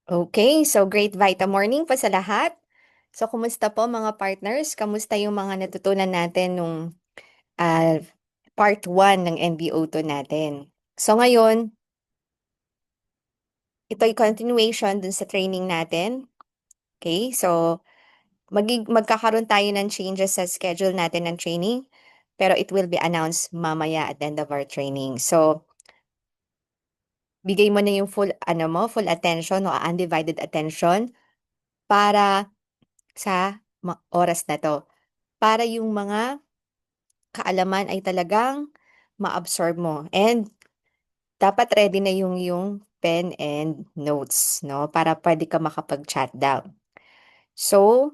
Okay, so great Vita morning po sa lahat. So, kumusta po mga partners? Kamusta yung mga natutunan natin nung ah, part 1 ng NBO2 natin? So, ngayon, ito ay continuation dun sa training natin. Okay, so magkakaroon tayo ng changes sa schedule natin ng training, pero it will be announced mamaya at the end of our training. So, bigay mo na yung full attention o undivided attention para sa oras na 'to. Para yung mga kaalaman ay talagang ma-absorb mo and dapat ready na yung pen and notes 'no, para puwede ka makapag-jot down. So,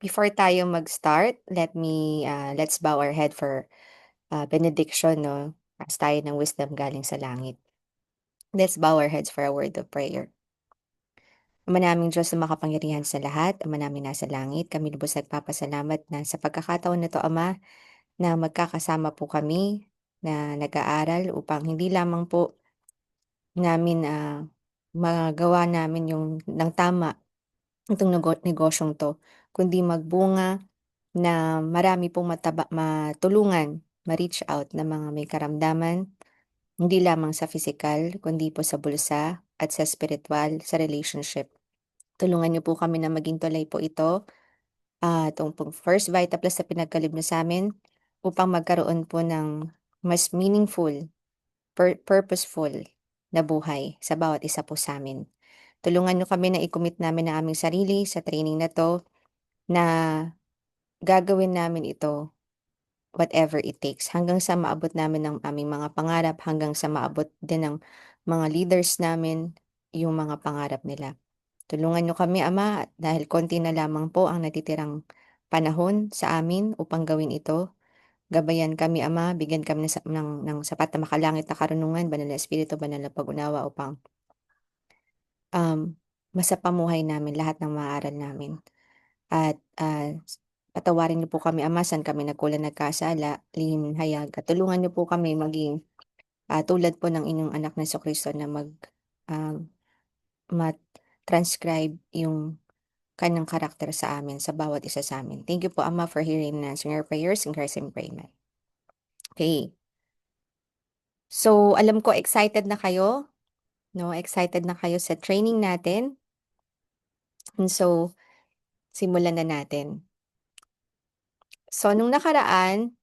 before tayo mag-start, let's bow our head for, benediction 'no, taas tayo ng wisdom galing sa langit. Let's bow our heads for a word of prayer. Ama naming Diyos na makapangyarihan sa lahat, Ama namin nasa langit, kami lubos nagpapasalamat na sa pagkakataon na 'to, Ama, na magkakasama po kami na nag-aaral upang hindi lamang po namin, magawa namin yung ng tama itong negosyong 'to, kundi magbunga na marami pong matulungan, ma-reach out na mga may karamdaman, hindi lamang sa pisikal kundi po sa bulsa at sa spiritual, sa relationship. Tulungan niyo po kami na maging tulay po ito, 'tong pong First Vita Plus na pinagkaloob niyo sa'min upang magkaroon po ng mas meaningful, purposeful na buhay sa bawat isa po sa'min. Tulungan niyo kami na i-commit namin ang aming sarili sa training na 'to, na gagawin namin ito whatever it takes hanggang sa maabot namin ang aming mga pangarap, hanggang sa maabot din ng mga leaders namin yung mga pangarap nila. Tulungan niyo kami, Ama, dahil konti na lamang po ang natitirang panahon sa amin upang gawin ito. Gabayan kami, Ama, bigyan kami ng sapat na makalangit na karunungan, banal na espiritu, banal na pag-unawa upang masapamuhay namin lahat ng maaral namin. At patawarin niyo po kami, Ama, saan kami nagkulang, nagkasala, lihim, hayag, at tulungan niyo po kami maging tulad po ng inyong anak na Jesucristo na um, ma-transcribe yung kanyang karakter sa amin, sa bawat isa sa amin. Thank you po, Ama, for hearing and answering our prayers. In Christ's name we pray, amen. Okay. So, alam ko excited na kayo, no? Excited na kayo sa training natin. And so, simulan na natin. So, nung nakaraan,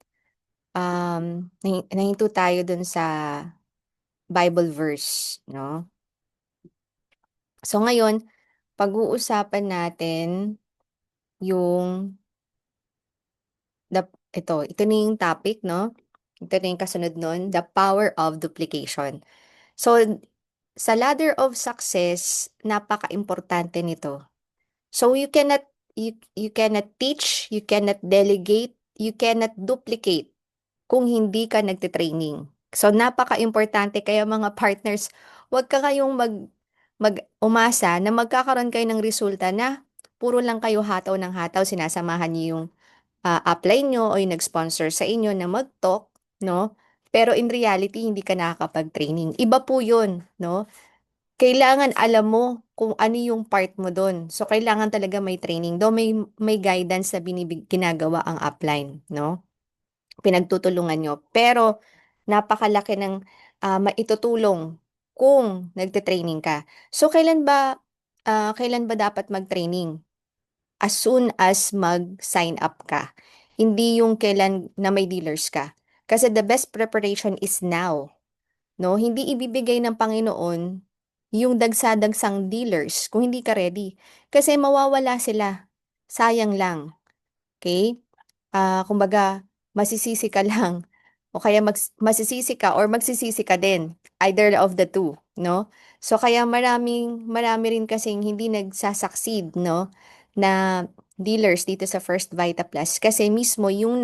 nahinto tayo dun sa Bible verse, no? So, ngayon, pag-uusapan natin yung ito na yung topic, no? Ito na yung kasunod nun, the power of duplication. So, sa ladder of success, napaka-importante nito. So, you cannot teach, you cannot delegate, you cannot duplicate kung hindi ka nagte-training. So, napaka-importante kaya mga partners, huwag ka kayong umasa na magkakaroon kayo ng resulta na puro lang kayo hataw ng hataw, sinasamahan niyo yung upline nyo o yung nag-sponsor sa inyo na mag-talk, no? Pero in reality, hindi ka nakakapag-training. Iba po yun, no? Kailangan alam mo kung ano yung part mo dun. So, kailangan talaga may training. Though may guidance na ginagawa ang upline, no? Pinagtutulungan nyo. Pero, napakalaki ng maitutulong kung nagte-training ka. So, kailan ba dapat mag-training? As soon as mag-sign up ka. Hindi yung kailan na may dealers ka. Kasi the best preparation is now. No? Hindi ibibigay ng Panginoon yung dagsa-dagsang dealers kung hindi ka ready. Kasi mawawala sila. Sayang lang. Okay? Kumbaga, masisisi ka lang. O kaya masisisi ka or magsisisi ka din. Either of the two, no? So, kaya marami rin kasing hindi nagsasucceed, no? Na dealers dito sa First Vita Plus. Kasi mismo yung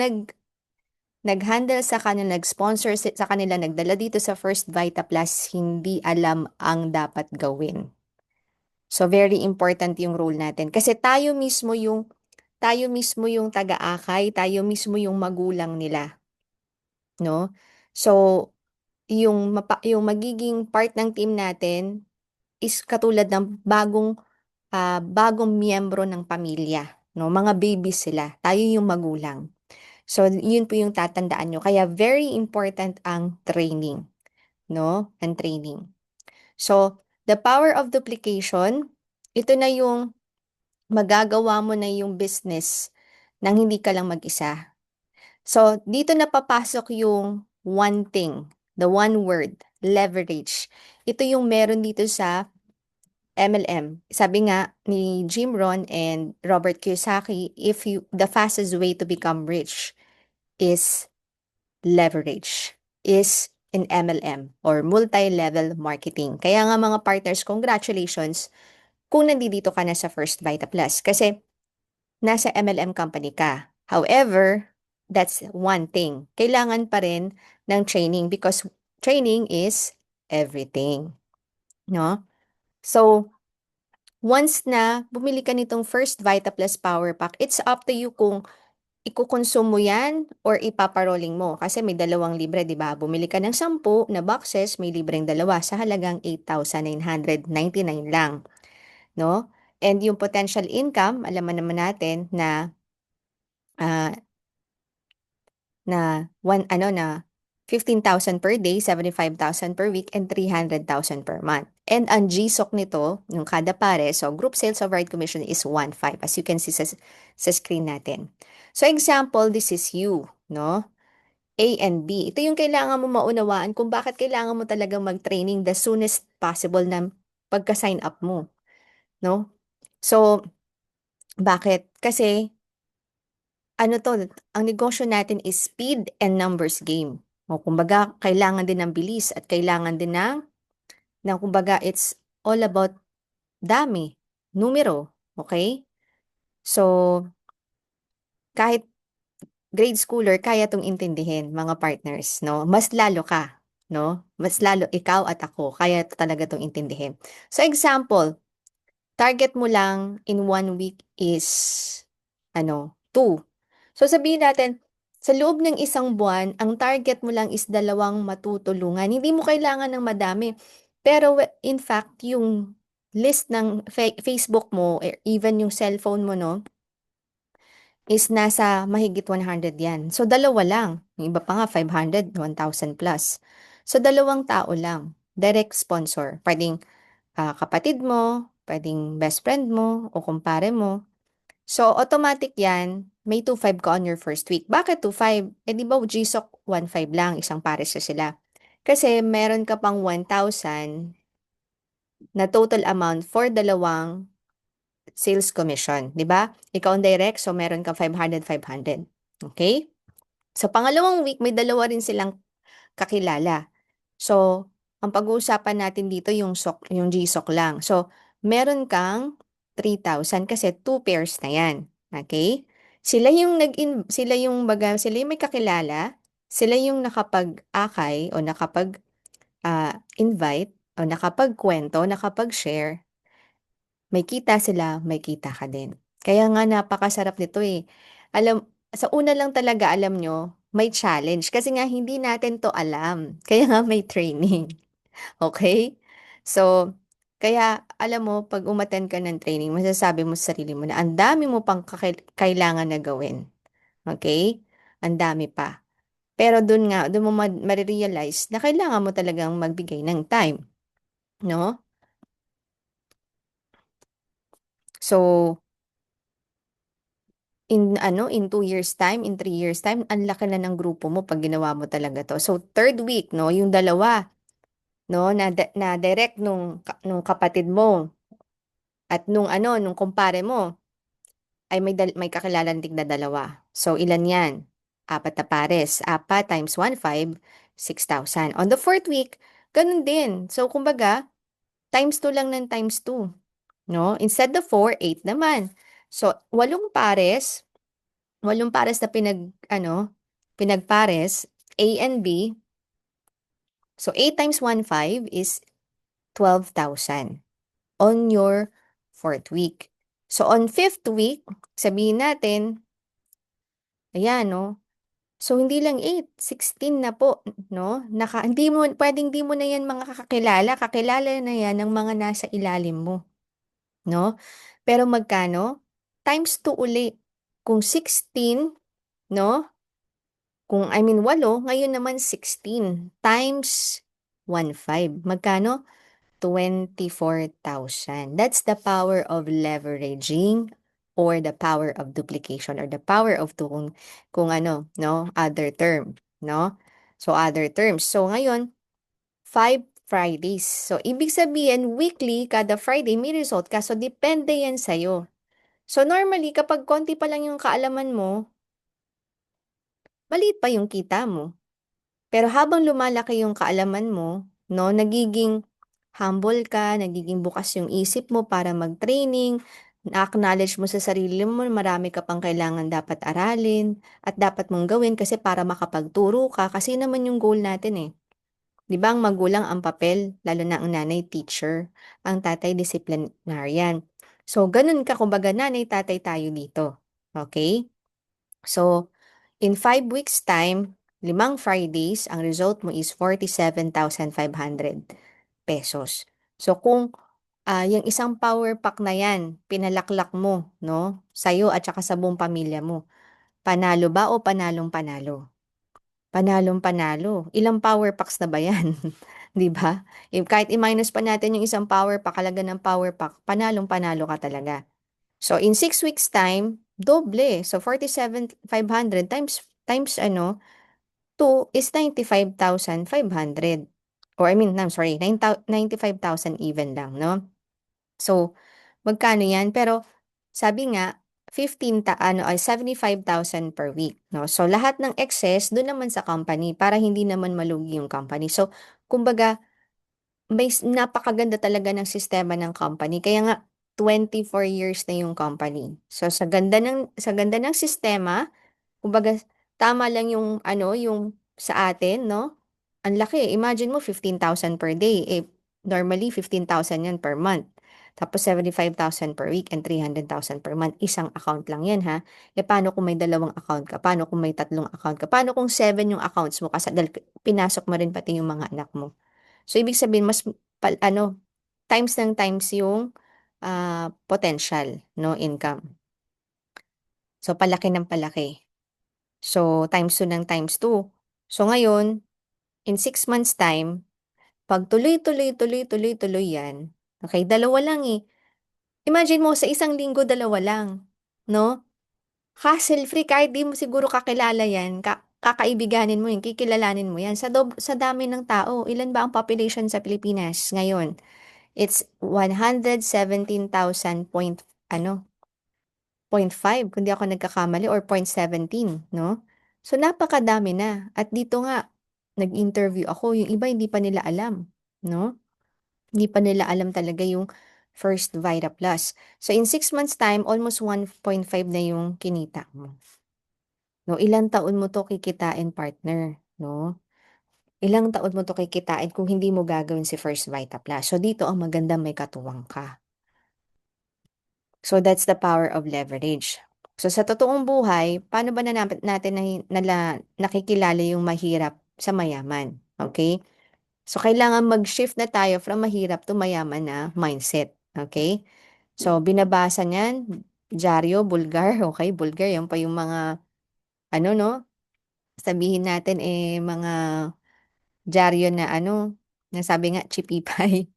nag-handle sa kanila, nag-sponsor sa kanila, nagdala dito sa First Vita Plus, hindi alam ang dapat gawin. So, very important yung role natin. Kasi tayo mismo yung taga-akay, tayo mismo yung magulang nila, no? So, yung magiging part ng team natin is katulad ng bagong miyembro ng pamilya, no? Mga babies sila. Tayo yung magulang. So, yun po yung tatandaan nyo. Kaya very important ang training, no? Ang training. So, the power of duplication, ito na yung magagawa mo na yung business nang hindi ka lang mag-isa. So, dito na papasok yung one thing, the one word, leverage. Ito yung meron dito sa MLM. Sabi nga ni Jim Rohn and Robert Kiyosaki, the fastest way to become rich is leverage, is in MLM or multi-level marketing. Kaya nga mga partners, congratulations kung nandito ka na sa First Vita Plus kasi nasa MLM company ka. However, that's one thing. Kailangan pa rin ng training because training is everything, no? So, once na bumili ka nitong First Vita Plus Power Pack, it's up to you kung ikukonsume mo yan or ipaparoling mo. Kasi may dalawang libre, di ba? Bumili ka ng 10 na boxes, may libreng dalawa sa halagang 8,999 lang, no? And yung potential income, alam naman natin ah, na 15,000 per day, 75,000 per week, and 300,000 per month. And ang GSOC nito, yung kada pare, so group sales override commission is 1.5 as you can see sa screen natin. So example, this is you, no? A and B. Ito yung kailangan mo maunawaan kung bakit kailangan mo talagang mag-training the soonest possible na pagka-sign up mo, no? So, bakit? Kasi ano to, ang negosyo natin is speed and numbers game. O kumbaga, kailangan din ng bilis at kailangan din kumbaga, it's all about dami, numero, okay? So, kahit grade schooler, kaya tong intindihin, mga partners, no? Mas lalo ka, no? Mas lalo ikaw at ako, kaya talaga tong intindihin. So, example, target mo lang in 1 week is, 2. So sabihin natin, sa loob ng isang buwan, ang target mo lang is 2 matutulungan. Hindi mo kailangan ng madami. Pero in fact, yung list ng Facebook mo, even yung cellphone mo, no, is nasa mahigit 100 yan. So, dalawa lang. Yung iba pa nga, 500, 1,000 plus. So, 2 tao lang. Direct sponsor. Pwedeng kapatid mo, pwedeng best friend mo, o kumpare mo. So, automatic yan, may 2.5 ka on your first week. Bakit 2.5? Eh, di ba GSOC 1.5 lang, isang pares na sila. Kasi meron ka pang 1,000 na total amount for 2 sales commission. Di ba? Ikaw ang direct, so meron ka 500, 500. Okay? Sa pangalawang week, may dalawa rin silang kakilala. So, ang pag-uusapan natin dito yung GSOC lang. So, meron kang 3,000 kasi 2 pairs na yan. Okay? Sila yung may kakilala, sila yung nakapag-akay o nakapag-invite o nakapagkwento, nakapag-share, may kita sila, may kita ka din. Kaya nga napakasarap nito eh. Sa una lang talaga alam nyo, may challenge kasi nga hindi natin 'to alam, kaya nga may training, okey? So, kaya alam mo 'pag umattend ka ng training masasabi mo sa sarili mo na ang dami mo pang kailangan na gawin, okey? Ang dami pa. Pero dun mo mare-realize na kailangan mo talagang magbigay ng time, 'no? So, in 2 years time, in 3 years time, ang laki na ng grupo mo 'pag ginawa mo talaga 'to. So, third week 'no, yung dalawa 'no, na direct nung kapatid mo at nung kumpare mo ay may kakilala ding na dalawa. So, ilan 'yan? 4 na pares, 4 times 1, 5, 6,000. On the fourth week, ganun din. So, kumbaga times 2 lang ng times 2, 'no? Instead of 4, 8 naman. So, 8 pares na pinagpares, A and B. So, 8 times 1, 5 is 12,000 on your fourth week. So, on fifth week, sabihin natin, ayan, 'no? So, hindi lang 8, 16 na po, 'no? Hindi mo na 'yan mga kakilala, kakilala na 'yan ng mga nasa ilalim mo, 'no? Pero magkano? Times 2 uli. Kung 16, 'no? Kung I mean 8, ngayon naman 16 times 1,500. Magkano? 24,000. That's the power of leveraging or the power of duplication or the power of two kung ano, 'no, other term, 'no? So, other terms. So, ngayon, 5 Fridays. So, ibig sabihin weekly, kada Friday may result ka. So, depende yan sa'yo. So, normally kapag konti pa lang yung kaalaman mo, maliit pa yung kita mo. Pero habang lumalaki yung kaalaman mo, 'no, nagiging humble ka, nagiging bukas yung isip mo para mag-training, na-acknowledge mo sa sarili mo na marami ka pang kailangan dapat aralin at dapat mong gawin kasi para makapagturo ka kasi naman yung goal natin, eh. 'Di ba ang magulang ang papel, lalo na ang nanay teacher, ang tatay disciplinarian. So, ganun ka kumbaga nanay, tatay tayo dito, okay? So, in 5 weeks time, 5 Fridays, ang result mo is 47,500 pesos. So kung, yung isang power pack na yan, pinalaklak mo 'no, sa'yo at saka sa buong pamilya mo, panalo ba o panalong-panalo? Panalong-panalo. Ilang power packs na ba yan, 'di ba? Kahit i-minus pa natin yung isang power pack, halaga ng power pack, panalong-panalo ka talaga. So, in 6 weeks time, doble. So, 47,500 times 2 is 95,500. Or I mean, I'm sorry, 95,000 even lang, 'no? So, magkano 'yan? Pero sabi nga, 75,000 per week, 'no? So, lahat ng excess do'n naman sa company para hindi naman malugi yung company. So, kumbaga napakaganda talaga ng sistema ng company kaya nga 24 years na yung company. So, sa ganda ng sistema, kumbaga tama lang yung yung sa atin 'no, ang laki. Imagine mo 15,000 per day, normally 15,000 yan per month. Tapos 75,000 per week and 300,000 per month. Isang account lang yan ha. Paano kung may dalawang account ka? Paano kung may tatlong account ka? Paano kung 7 yung accounts mo kasi dahil pinasok mo rin pati yung mga anak mo? So, ibig sabihin mas times ng times yung, potential 'no, income. So, palaki ng palaki. So, times 2 ng times 2. So, ngayon, in 6 months time, 'pag tuloy, tuloy, tuloy, tuloy, tuloy 'yan, okey, dalawa lang, eh. Imagine mo sa isang linggo dalawa lang, 'no? Hassle-free kahit 'di mo siguro kakilala 'yan, kakaibiganin mo 'yan, kikilalanin mo 'yan sa dami ng tao. Ilan ba ang population sa Pilipinas ngayon? It's 117,000 0.5 kung di ako nagkakamali or 0.17, 'no? So, napakadami na at dito nga, nag-interview ako, yung iba hindi pa nila alam, 'no? Hindi pa nila alam talaga yung first Vita Plus. So, in 6 months time, almost 1.5 na yung kinita mo, 'no? Ilang taon mo 'to kikitain partner, 'no? Ilang taon mo 'to kikitain kung hindi mo gagawin si first Vita Plus. So, dito ang maganda may katuwang ka. So, that's the power of leverage. So sa totoong buhay, paano ba natin nakikilala yung mahirap sa mayaman? Okay? So kailangan mag-shift na tayo from mahirap to mayaman na mindset. Okay? So binabasa niyan, dyaryo, bulgar, okay, bulgar, yan pa yung mga ano 'no, sabihin natin, mga dyaryo na ano, na sabi nga chipipay.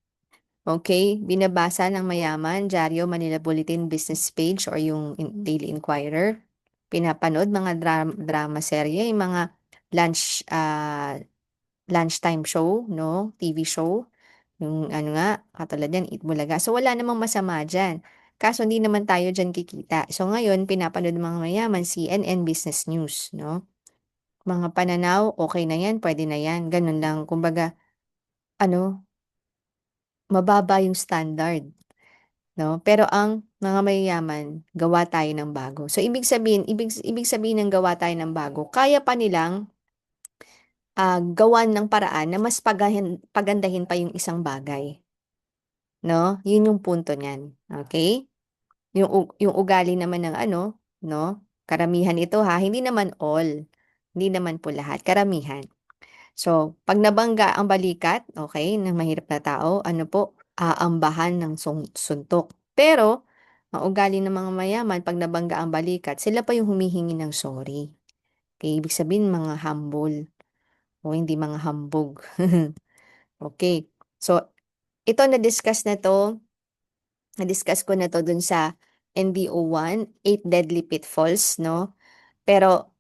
Okay, binabasa ng mayaman, dyaryo, Manila Bulletin, business page or yung Daily Inquirer. Pinapanood mga drama serye, yung mga lunchtime show 'no, TV show. Yung ano nga, katulad niyan Eat Bulaga. So, wala namang masama diyan, kaso hindi naman tayo diyan kikita. So, ngayon pinapanood ng mga mayaman CNN Business News 'no. Mga pananaw, okey na 'yan, puwede na 'yan, gano'n lang. Kumbaga ano, mababa yung standard 'no, pero ang mga mayayaman gawa tayo ng bago. So, ibig sabihin ng gawa tayo ng bago, kaya pa nilang, gawan ng paraan na mas pagandahin pa yung isang bagay 'no, yun yung punto niyan, okey? Yung ugali naman ng ano 'no, karamihan ito ha, hindi naman all, hindi naman po lahat, karamihan. So, 'pag nabangga ang balikat, okey, ng mahirap na tao, ano po, aambahan ng suntok. Pero, ang ugali ng mga mayaman 'pag nabangga ang balikat, sila pa yung humihingi ng sorry. Okey, ibig sabihin mga humble o hindi mga hambog. Okey. So, ito na-discuss ko na 'to dun sa NDO-1, 8 Deadly Pitfalls 'no, pero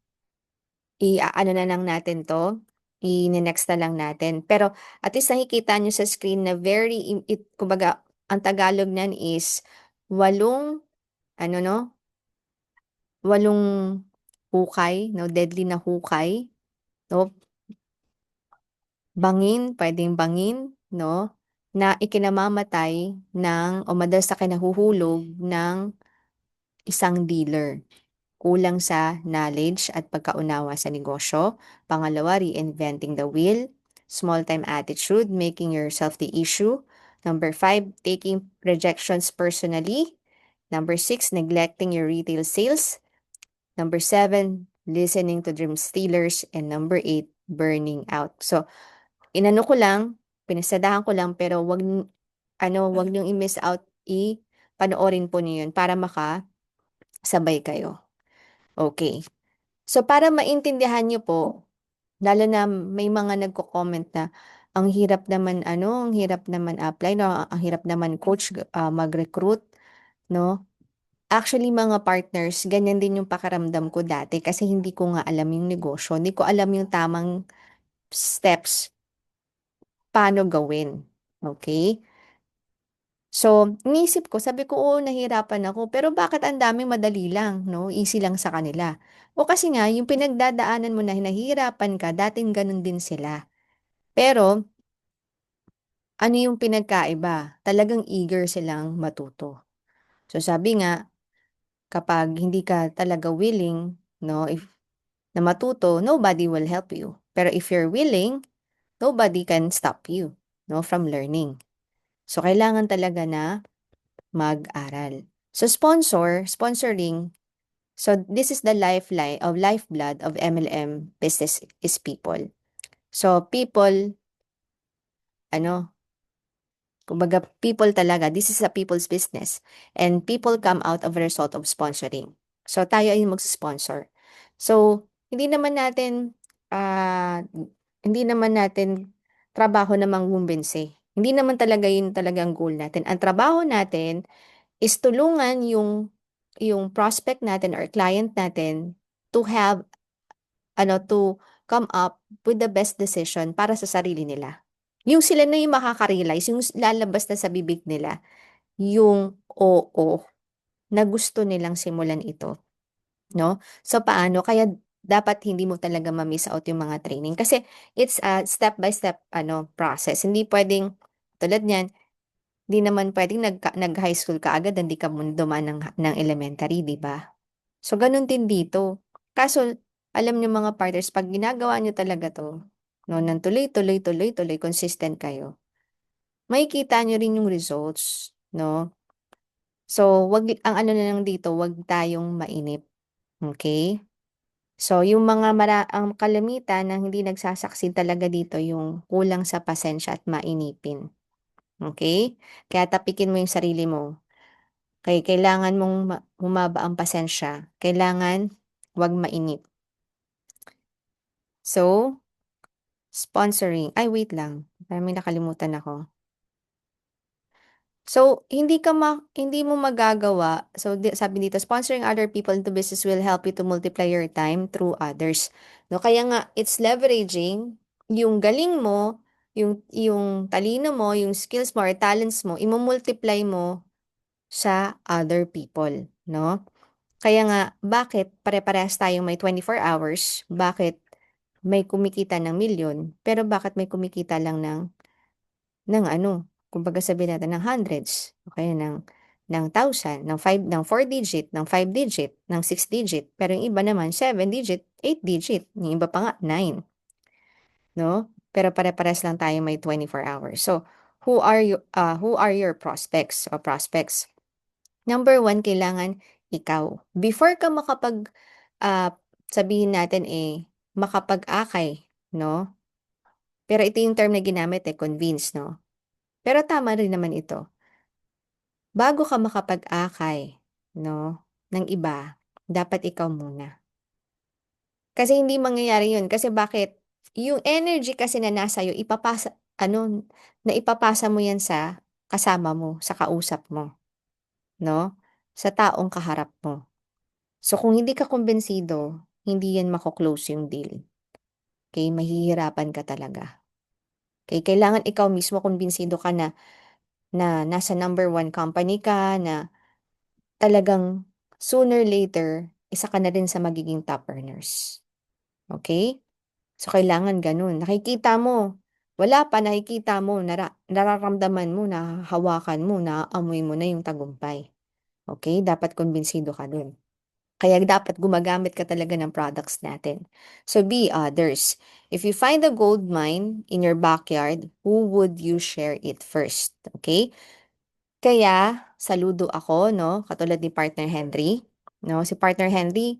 i-aano na lang natin 'to, next na lang natin. Pero at least nakikita niyo sa screen na very kumbaga ang Tagalog niyan is 8 ano 'no, 8 hukay 'no, deadly na hukay 'no, puwedeng bangin 'no, na ikinamamatay ng o madalas na kinahuhulog ng isang dealer. Kulang sa knowledge at pagkaunawa sa negosyo. Pangalawa, reinventing the wheel. Small time attitude, making yourself the issue. Number 5, taking rejections personally. Number 6, neglecting your retail sales. Number 7, listening to dream stealers. And number 8, burning out. So, inano ko lang, pinasadahan ko lang, pero wag niyong i-miss out, panoorin po niyo yun para makasabay kayo. Okay. So, para maintindihan niyo po, lalo na may mga nagko-comment na, "Ang hirap naman ano, ang hirap naman apply 'no, ang hirap naman coach, mag-recruit," 'no? Actually mga partners, ganyan din yung pakiramdam ko dati kasi hindi ko nga alam yung negosyo, hindi ko alam yung tamang steps paano gawin, okey? So, iniisip ko, sabi ko, "Oo, nahirapan ako, pero bakit ang daming madali lang 'no, easy lang sa kanila?" O kasi nga yung pinagdadaanan mo na nahihirapan ka, dating gano'n din sila. Pero ano yung pinagkaiba, talagang eager silang matuto. So, sabi nga, kapag hindi ka talaga willing 'no, na matuto, nobody will help you. Pero if you're willing, nobody can stop you 'no, from learning. So, kailangan talaga na mag-aral. So, sponsoring. So, this is the lifeline of lifeblood of MLM business is people. So, people, ano, kumbaga people talaga, this is a people's business. And people come out of a result of sponsoring. So, tayo ay mag-sponsor. So, ah, hindi naman natin trabaho na mangumbinsi. Hindi naman talaga yun talagang goal natin. Ang trabaho natin is tulungan yung prospect natin or client natin to have to come up with the best decision para sa sarili nila. Yung sila na yung makaka-realize, yung lalabas na sa bibig nila, yung oo, na gusto nilang simulan ito, 'no? So, paano? Kaya dapat hindi mo talaga ma-miss out yung mga training kasi it's a step by step process. Hindi puwedeng tulad niyan, hindi naman puwedeng nag-high school ka agad, hindi ka dumaan ng elementary, 'di ba? So, gano'n din dito. Kaso alam niyo mga partners 'pag ginagawa niyo talaga 'to, 'no, ng tuloy-tuloy, tuloy-tuloy, consistent kayo, makikita niyo rin yung results, 'no? So, ang ano na lang dito, 'wag tayong mainip. Okay. So, yung ang kalamitan na hindi nagsasucceed talaga dito yung kulang sa pasensya at mainipin, okay. Kaya tapikin mo yung sarili mo. Kailangan mong humaba ang pasensya, kailangan 'wag mainip. So, sponsoring ay wait lang, parang may nakalimutan ako. So, hindi mo magagawa so sabi dito, "Sponsoring other people into business will help you to multiply your time through others." 'No, kaya nga it's leveraging yung galing mo, yung talino mo, yung skills mo or talents mo, multiply mo sa other people, 'no? Kaya nga bakit pare-parehas tayong may 24 hours, bakit may kumikita ng milyon, pero bakit may kumikita lang ng ano, kumbaga sabihin natin ng hundreds o kaya ng thousand, ng 4 digit, ng 5 digit, ng 6 digit, pero yung iba naman 7 digit, 8 digit, yung iba pa nga 9, 'no? Pero pare-parehas lang tayong may 24 hours. So, who are your prospects o prospects? Number one, kailangan ikaw. Before ka ah, sabihin natin, makapag-akay, 'no? Pero ito yung term na ginamit, convince, 'no? Pero tama rin naman ito. Bago ka makapag-akay, 'no, ng iba, dapat ikaw muna. Kasi hindi mangyayari yun, kasi bakit? Yung energy kasi na nasa sa'yo naipapasa mo yan sa kasama mo, sa kausap mo, 'no, sa taong kaharap mo. So, kung hindi ka kumbinsido, hindi yan mako-close yung deal, okey? Mahihirapan ka talaga. Okey, kailangan ikaw mismo kumbinsido ka na na nasa number one company ka, na talagang sooner later, isa ka na rin sa magiging top earners, okey? So, kailangan gano'n. Nakikita mo, wala pa, nakikita mo, nararamdaman mo, nahahawakan mo, naaamoy mo na yung tagumpay, okey? Dapat kumbinsido ka dun. Kaya dapat gumagamit ka talaga ng products natin. So, be others. If you find a gold mine in your backyard, who would you share it first? Okay? Kaya, saludo ako, no? Katulad ni Partner Henry. No? Si Partner Henry,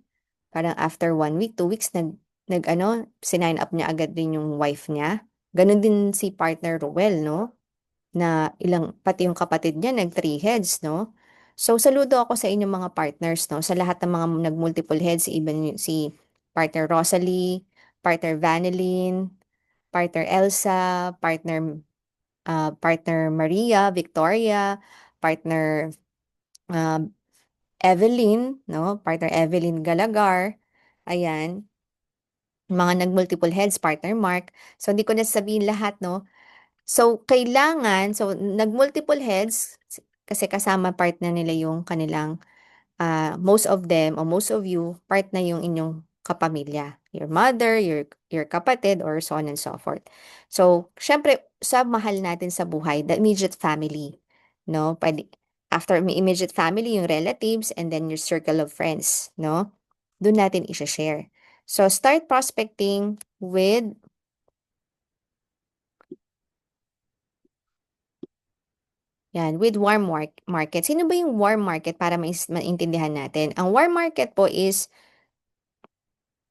parang after 1 week, 2 weeks, sinign up niya agad din yung wife niya. Ganon din si Partner Ruel, no? Na pati yung kapatid niya nag 3 heads, no? So, saludo ako sa inyong mga partners, no? Sa lahat ng mga nag-multiple heads, even si partner Rosalie, partner Vanilyn, partner Elsa, partner Maria, Victoria, partner ah, Evelyn, no? Partner Evelyn Galagar, ayan, mga nag-multiple heads, partner Mark. So, hindi ko na sasabihin lahat, no? So, nag-multiple heads kasi kasama part na nila yung kanilang, most of them o most of you, part na yung inyong kapamilya. Your mother, your kapatid, or so on and so forth. So, siyempre sa mahal natin sa buhay, the immediate family, 'no? After may immediate family, yung relatives, and then your circle of friends, 'no? Dun natin ishe-share. So, start prospecting with 'Yan, with warm market. Sino ba yung warm market para maintindihan natin? Ang warm market po is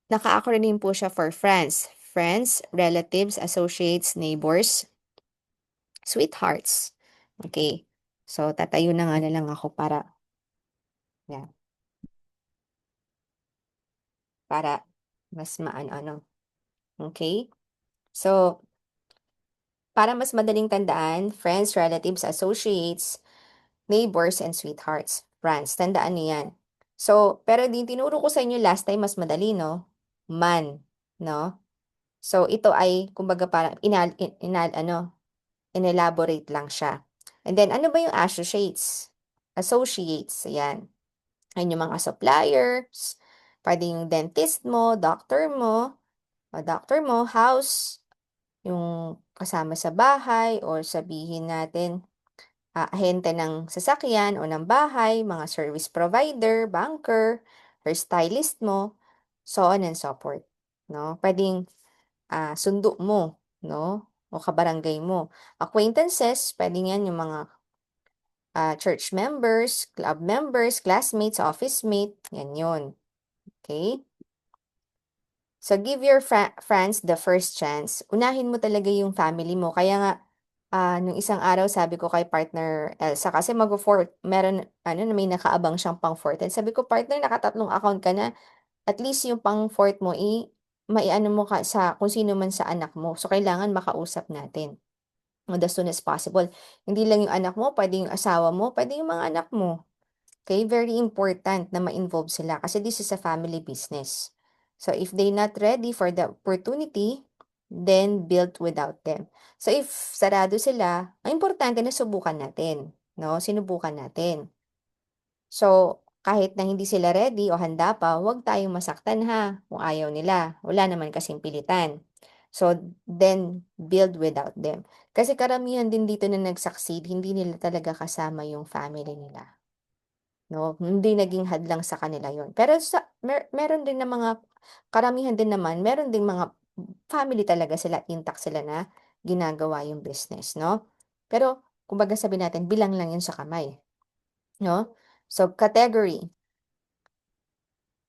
naka-acronym po siya for friends. Friends, relatives, associates, neighbors, sweethearts. Okay. So, tatayo na nga na lang ako yan, para mas maano-ano. Okay. So, para mas madaling tandaan, friends, relatives, associates, neighbors, and sweethearts. Friends, tandaan niyo yan. So, pero din tinuro ko sa inyo last time, mas madali, no? Man, no? So, ito ay, kumbaga, parang inelaborate lang siya. And then, ano ba yung associates? Associates, ayan. Ayan yung mga suppliers, pwede yung dentist mo, doctor mo, house, yung kasama sa bahay, or sabihin natin, ahente ng sasakyan o ng bahay, mga service provider, banker, hairstylist mo, so on and so forth, 'no? Puwedeng, sundo mo, 'no, o kabarangay mo. Acquaintances, puwedeng 'yan yung mga, church members, club members, classmates, office mate, 'yan 'yun. Okay? So, give your friends the first chance. Unahin mo talaga yung family mo. Kaya nga, nung isang araw sabi ko kay partner Elsa, kasi mag-fourth, meron, may nakaabang siyang pang fourth. And sabi ko, partner, nakatatlong account ka na. At least yung pang fourth mo, maiano mo ka sa kung sino man sa anak mo. So, kailangan makausap natin as soon as possible. Hindi lang yung anak mo, pwede yung asawa mo, pwede yung mga anak mo. Okay, very important na ma-involve sila kasi this is a family business. So if they not ready for the opportunity, then build without them. So if sarado sila, ang importante na subukan natin, no? Sinubukan natin. So kahit na hindi sila ready o handa pa, huwag tayong masaktan ha kung ayaw nila. Wala naman kasing pilitan. So then build without them. Kasi karamihan din dito na nag-succeed, hindi nila talaga kasama yung family nila. 'No, hindi naging hadlang sa kanila yon. Pero sa meron din na mga karamihan din naman, meron ding mga family talaga sila, intact sila na ginagawa yung business, 'no? Pero kumbaga sabihin natin bilang lang yun sa kamay, 'no? So category,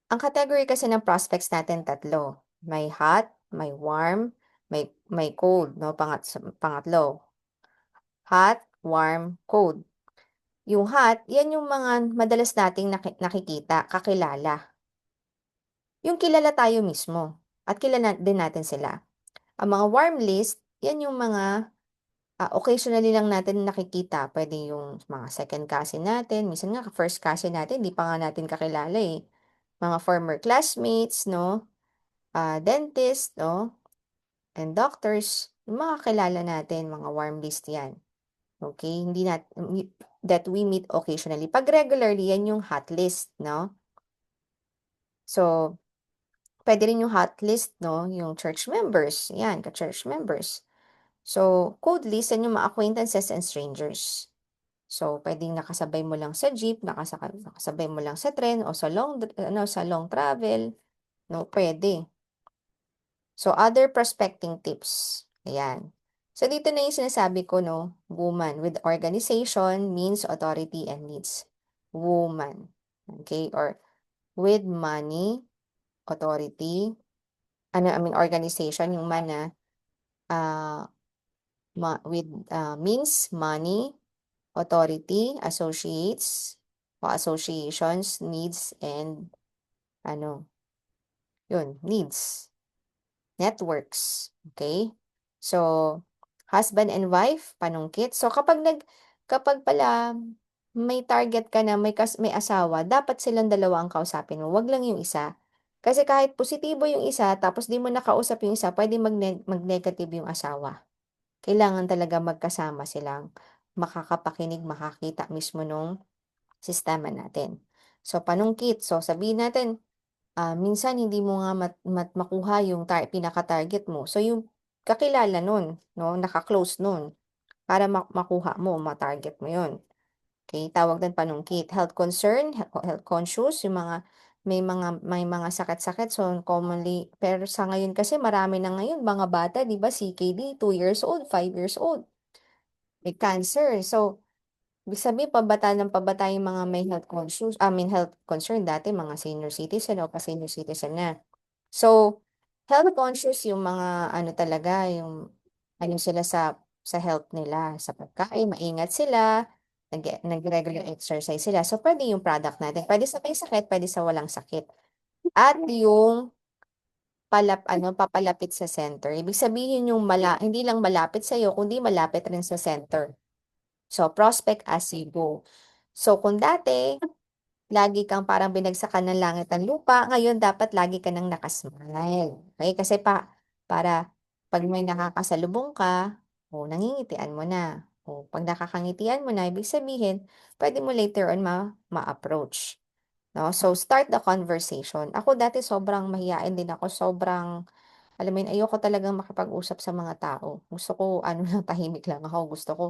ang category kasi ng prospects natin tatlo, may hot, may warm, may cold, 'no, pangatlo, hot, warm, cold. Yung hot, yan yung mga madalas nating nakikita, kakilala. Yung kilala tayo mismo at kilala din natin sila. Ang mga warm list, yan yung mga occasionally lang natin nakikita. Pwede yung mga second cousin natin, minsan nga first cousin natin, di pa nga natin kakilala eh. Mga former classmates, no? Dentist, no? And doctors, yung mga kilala natin, mga warm list yan. Okay? Hindi that we meet occasionally. Pag regularly, yan yung hot list, no? So, puwede rin yung hot list 'no, yung church members, 'yan, ka-church members. So, cold list, 'yan yung mga acquaintances and strangers. So, puwedeng nakasabay mo lang sa jeep, nakasabay mo lang sa tren o sa long travel, 'no, puwede. So, other prospecting tips, ayan. So, dito na yung sinasabi ko 'no, woman with organization, means, authority, and needs. Woman, okay, or with money, authority, organization, yung man na, ah, with, means, money, authority, associates o associations, needs, and ano, yun, needs, networks, okay? So, husband and wife, panungkit. So, kapag pala may target ka na may asawa, dapat silang dalawa ang kausapin mo, wag lang yung isa. Kasi kahit positibo yung isa tapos di mo nakausap yung isa, puwedeng mag-negative yung asawa. Kailangan talaga magkasama silang makakapakinig, makakita mismo nung sistema natin. So, panungkit. So, sabihin natin, minsan hindi mo nga makuha yung pinaka-target mo. So, yung kakilala nun, 'no, naka-close nun para makuha mo, ma-target mo yun. Okay, tawag din panungkit. Health concern, health conscious, yung mga may mga sakit-sakit. So, commonly pero sa ngayon kasi marami na ngayon mga bata, 'di ba, CKD, 2 years old, 5 years old, may cancer. So, ibig sabihin pabata ng pabata yung mga may health conscious health concern. Dati mga senior citizen o pa-senior citizen na. So, health conscious yung mga ano talaga, yung ano sila sa health nila, sa pagkain, maingat sila, nag-regular exercise sila. So, puwede yung product natin. Puwede sa may sakit, puwede sa walang sakit. At yung papalapit sa center. Ibig sabihin yung hindi lang malapit sa'yo, kundi malapit rin sa center. So, prospect as you go. So, kung dati lagi kang parang binagsakan ng langit at lupa, ngayon dapat lagi ka ng naka-smile, okey? Kasi para 'pag may nakakasalubong ka, nangingitian mo na. O 'pag nakakangitian mo na, ibig sabihin puwede mo later on ma-approach, 'no? So, start the conversation. Ako dati sobrang mahiyain din ako, sobrang alam mo yun, ayoko talagang makipag-usap sa mga tao. Gusto ko ano lang, tahimik lang ako. Gusto ko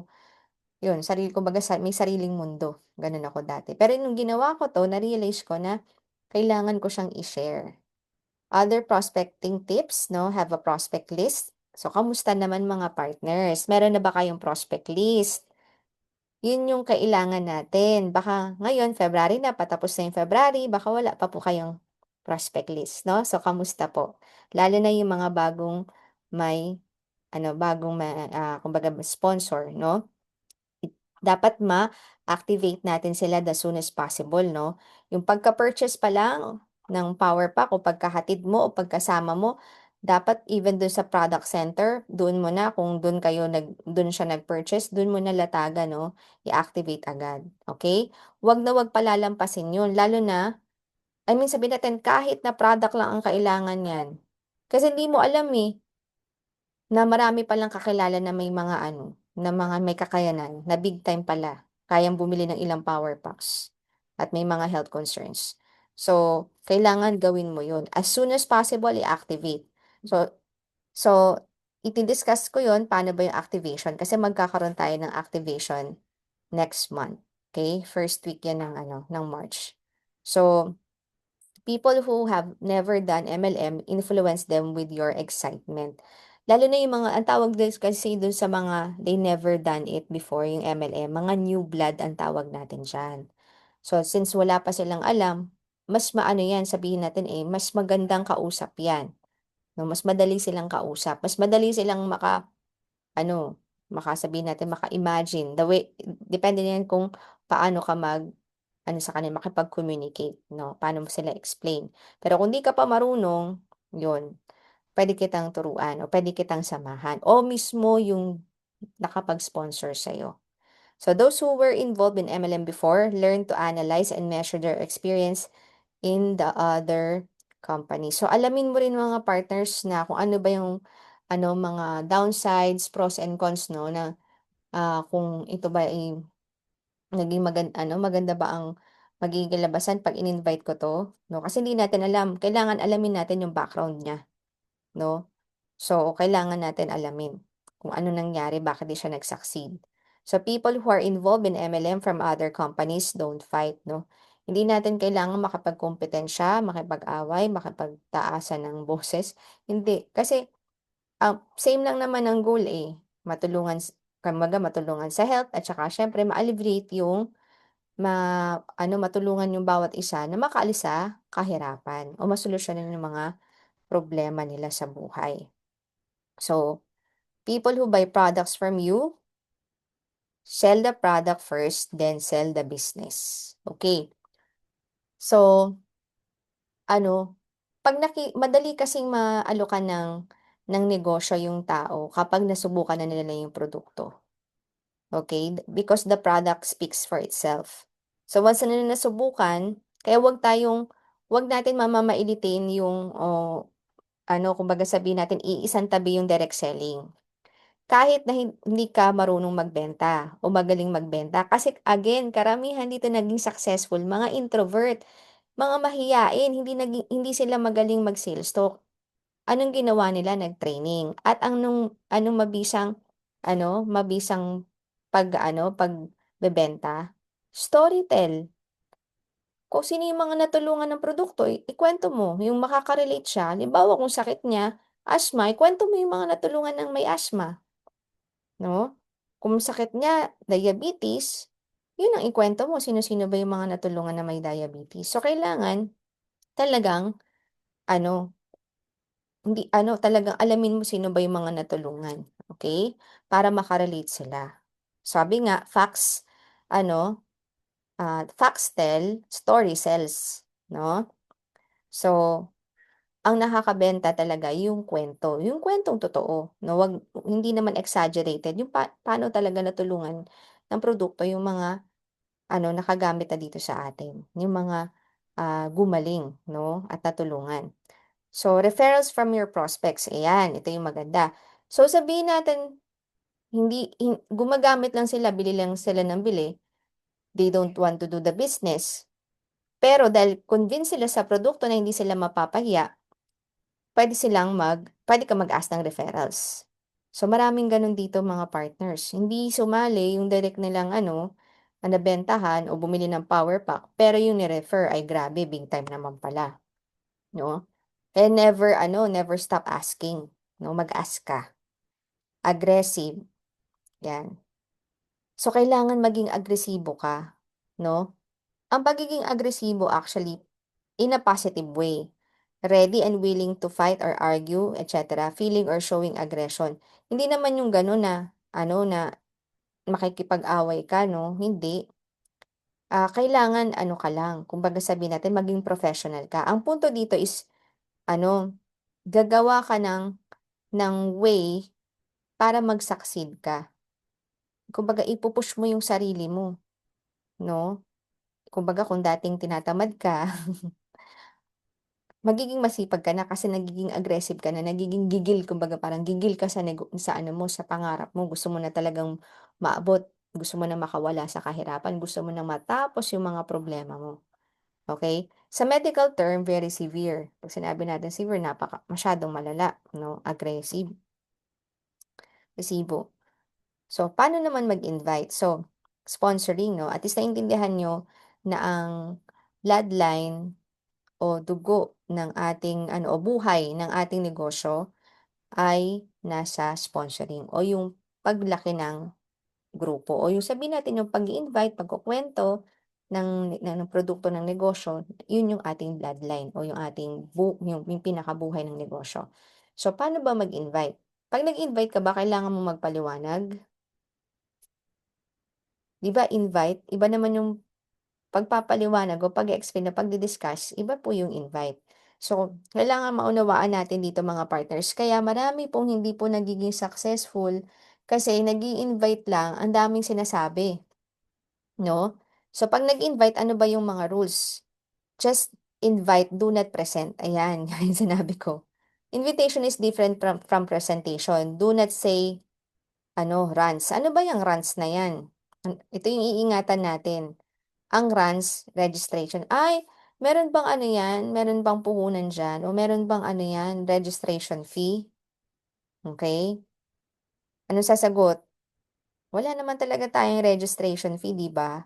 yun, kumbaga may sariling mundo, gano'n ako dati. Pero nung ginawa ko 'to, na-realize ko na kailangan ko siyang i-share. Other prospecting tips 'no, have a prospect list. So, kamusta naman mga partners, meron na ba kayong prospect list? Yun yung kailangan natin. Baka ngayon February na, patapos na yung February, baka wala pa po kayong prospect list 'no. So, kamusta po? Lalo na yung mga bagong may bagong kumbaga sponsor 'no. Dapat ma-activate natin sila the soon as possible 'no. Yung pagka-purchase pa lang ng power pack o pagkahatid mo o pagkasama mo, dapat even dun sa product center, doon mo na kung dun siya nag-purchase, dun mo na latagan 'no, i-activate agad, okay. 'Wag palalampasin yun lalo na sabihin natin kahit na product lang ang kailangan niyan, kasi hindi mo alam, na marami palang kakilala na may mga na mga may kakayanan na big time pala, kayang bumili ng ilang power packs at may mga health concerns. So, kailangan gawin mo 'yun. As soon as possible i-activate. So so iti-discuss ko 'yun, paano ba 'yung activation kasi magkakaroon tayo ng activation next month, okay. First week 'yan ng ng March. So, people who have never done MLM, influence them with your excitement. Lalo na yung mga ang tawag din kasi dun sa mga they never done it before, yung MLM, mga new blood ang tawag natin diyan. So, since wala pa silang alam, mas maano yan, sabihin natin, mas magandang kausap yan, 'no, mas madali silang kausap, mas madali silang ano, natin maka-imagine the way depende na yan kung paano ka sa kanila makipag-communicate 'no, paano mo sila explain. Pero kung di ka pa marunong, yun, puwede kitang turuan o puwede kitang samahan o mismo yung nakapag-sponsor sa'yo. So those who were involved in MLM before, learn to analyze and measure their experience in the other company. So alamin mo rin mga partners na kung ano ba yung mga downsides, pros and cons 'no, na, kung ito ba ay naging maganda ba ang magiging kalabasan 'pag in-invite ko 'to, 'no? Kasi hindi natin alam, kailangan alamin natin yung background niya, 'no? So, kailangan natin alamin kung ano nangyari, bakit di siya nag-succeed. So, people who are involved in MLM from other companies don't fight, 'no? Hindi natin kailangan makipagkompetensya, makipag-away, makipagtaasan ng boses, hindi. Kasi, same lang naman ang goal, matulungan sa health at saka siyempre ma-alleviate yung matulungan yung bawat isa na makaalis sa kahirapan o masolusyonhan yung mga problema nila sa buhay. So, people who buy products from you, sell the product first, then sell the business. Okay. So, ano, 'pag madali kasing maalokan ng negosyo yung tao kapag nasubukan na nila yung produkto. Okay, because the product speaks for itself. So once na nasubukan, kaya 'wag natin mamamailitin yung kumbaga sabihin natin iisang tabi yung direct selling. Kahit na hindi ka marunong magbenta o magaling magbenta kasi again karamihan dito naging successful mga introvert, mga mahiyain, hindi sila magaling mag-sales talk. Anong ginawa nila, nag-training at anong mabisang pagbebenta, storytell. Kung sino yung mga natulungan ng produkto, ikuwento mo yung makaka-relate siya. Halimbawa kung sakit niya, asthma, ikuwento mo yung mga natulungan ng may asthma, 'no? Kung sakit niya, diabetes, yun ang ikuwento mo, sino-sino ba yung mga natulungan na may diabetes. So, kailangan talagang ano Hindi talagang alamin mo sino ba yung mga natulungan, okay. Para maka-relate sila. Sabi nga facts tell, story sells, 'no? So, ang nakakabenta talaga yung kuwentong totoo, 'no, hindi naman exaggerated, yung paano talaga natulungan ng produkto yung mga nakagamit na dito sa atin, yung mga, gumaling, 'no, at natulungan. So, referrals from your prospects, ayan, ito yung maganda. So, sabihin natin, gumagamit lang sila, bili lang sila ng bili, they don't want to do the business. Pero dahil convince sila sa produkto na hindi sila mapapahiya, pwede ka mag-ask ng referrals. So, maraming ganun dito mga partners. Hindi sumali yung direct nilang nabentahan o bumili ng power pack, pero yung ni-refer ay grabe, big time naman pala, 'no? And never stop asking, 'no, mag-ask ka. Aggressive, 'yan. So, kailangan maging agresibo ka, 'no? Ang pagiging agresibo actually, in a positive way. Ready and willing to fight or argue, etc. Feeling or showing aggression. Hindi naman yung gano'n na, na makikipag-away ka 'no, hindi. Kailangan ano ka lang, kumbaga sabihin natin maging professional ka. Ang punto dito is ano, gagawa ka ng way para mag-succeed ka. Kumbaga ipu-push mo yung sarili mo 'no. Kumbaga kung dating tinatamad ka, magiging masipag ka na kasi nagiging aggressive ka na, nagiging gigil kumbaga parang gigil ka sa ano mo, sa pangarap mo. Gusto mo na talagang maabot, gusto mo na makawala sa kahirapan, gusto mo na matapos yung mga problema mo. Okay. Sa medical term, very severe. 'Pag sinabi natin severe, masyadong malala 'no, aggressive, agresibo. So, paano naman mag-invite? So, sponsoring 'no, at least naintindihan niyo na ang bloodline o dugo ng ating ano, o buhay ng ating negosyo ay nasa sponsoring o yung paglaki ng grupo o yung sabihin natin yung pag-i-invite, pagkukuwento ng produkto ng negosyo, yun yung ating bloodline o yung ating yung pinakabuhay ng negosyo. So, paano ba mag-invite? 'Pag nag-invite ka ba kailangan mo magpaliwanag? 'Di ba invite, iba naman yung pagpapaliwanag o pag-e-explain o pagdi-discuss, iba po yung invite. So, kailangan maunawaan natin dito mga partners, kaya marami pong hindi po nagiging successful kasi nag-i-invite lang, ang daming sinasabi. 'No? So 'pag nag-invite ano ba yung mga rules? Just invite, do not present. Ayan, yung sinabi ko. Invitation is different from presentation. Do not say runs. Ano ba yung runs na yan? Ito yung iingatan natin. Ang runs, registration. Ay, meron bang ano yan? Meron bang puhunan dyan? O meron bang ano yan? Registration fee? Okay? Anong sasagot? Wala naman talaga tayong registration fee, di ba?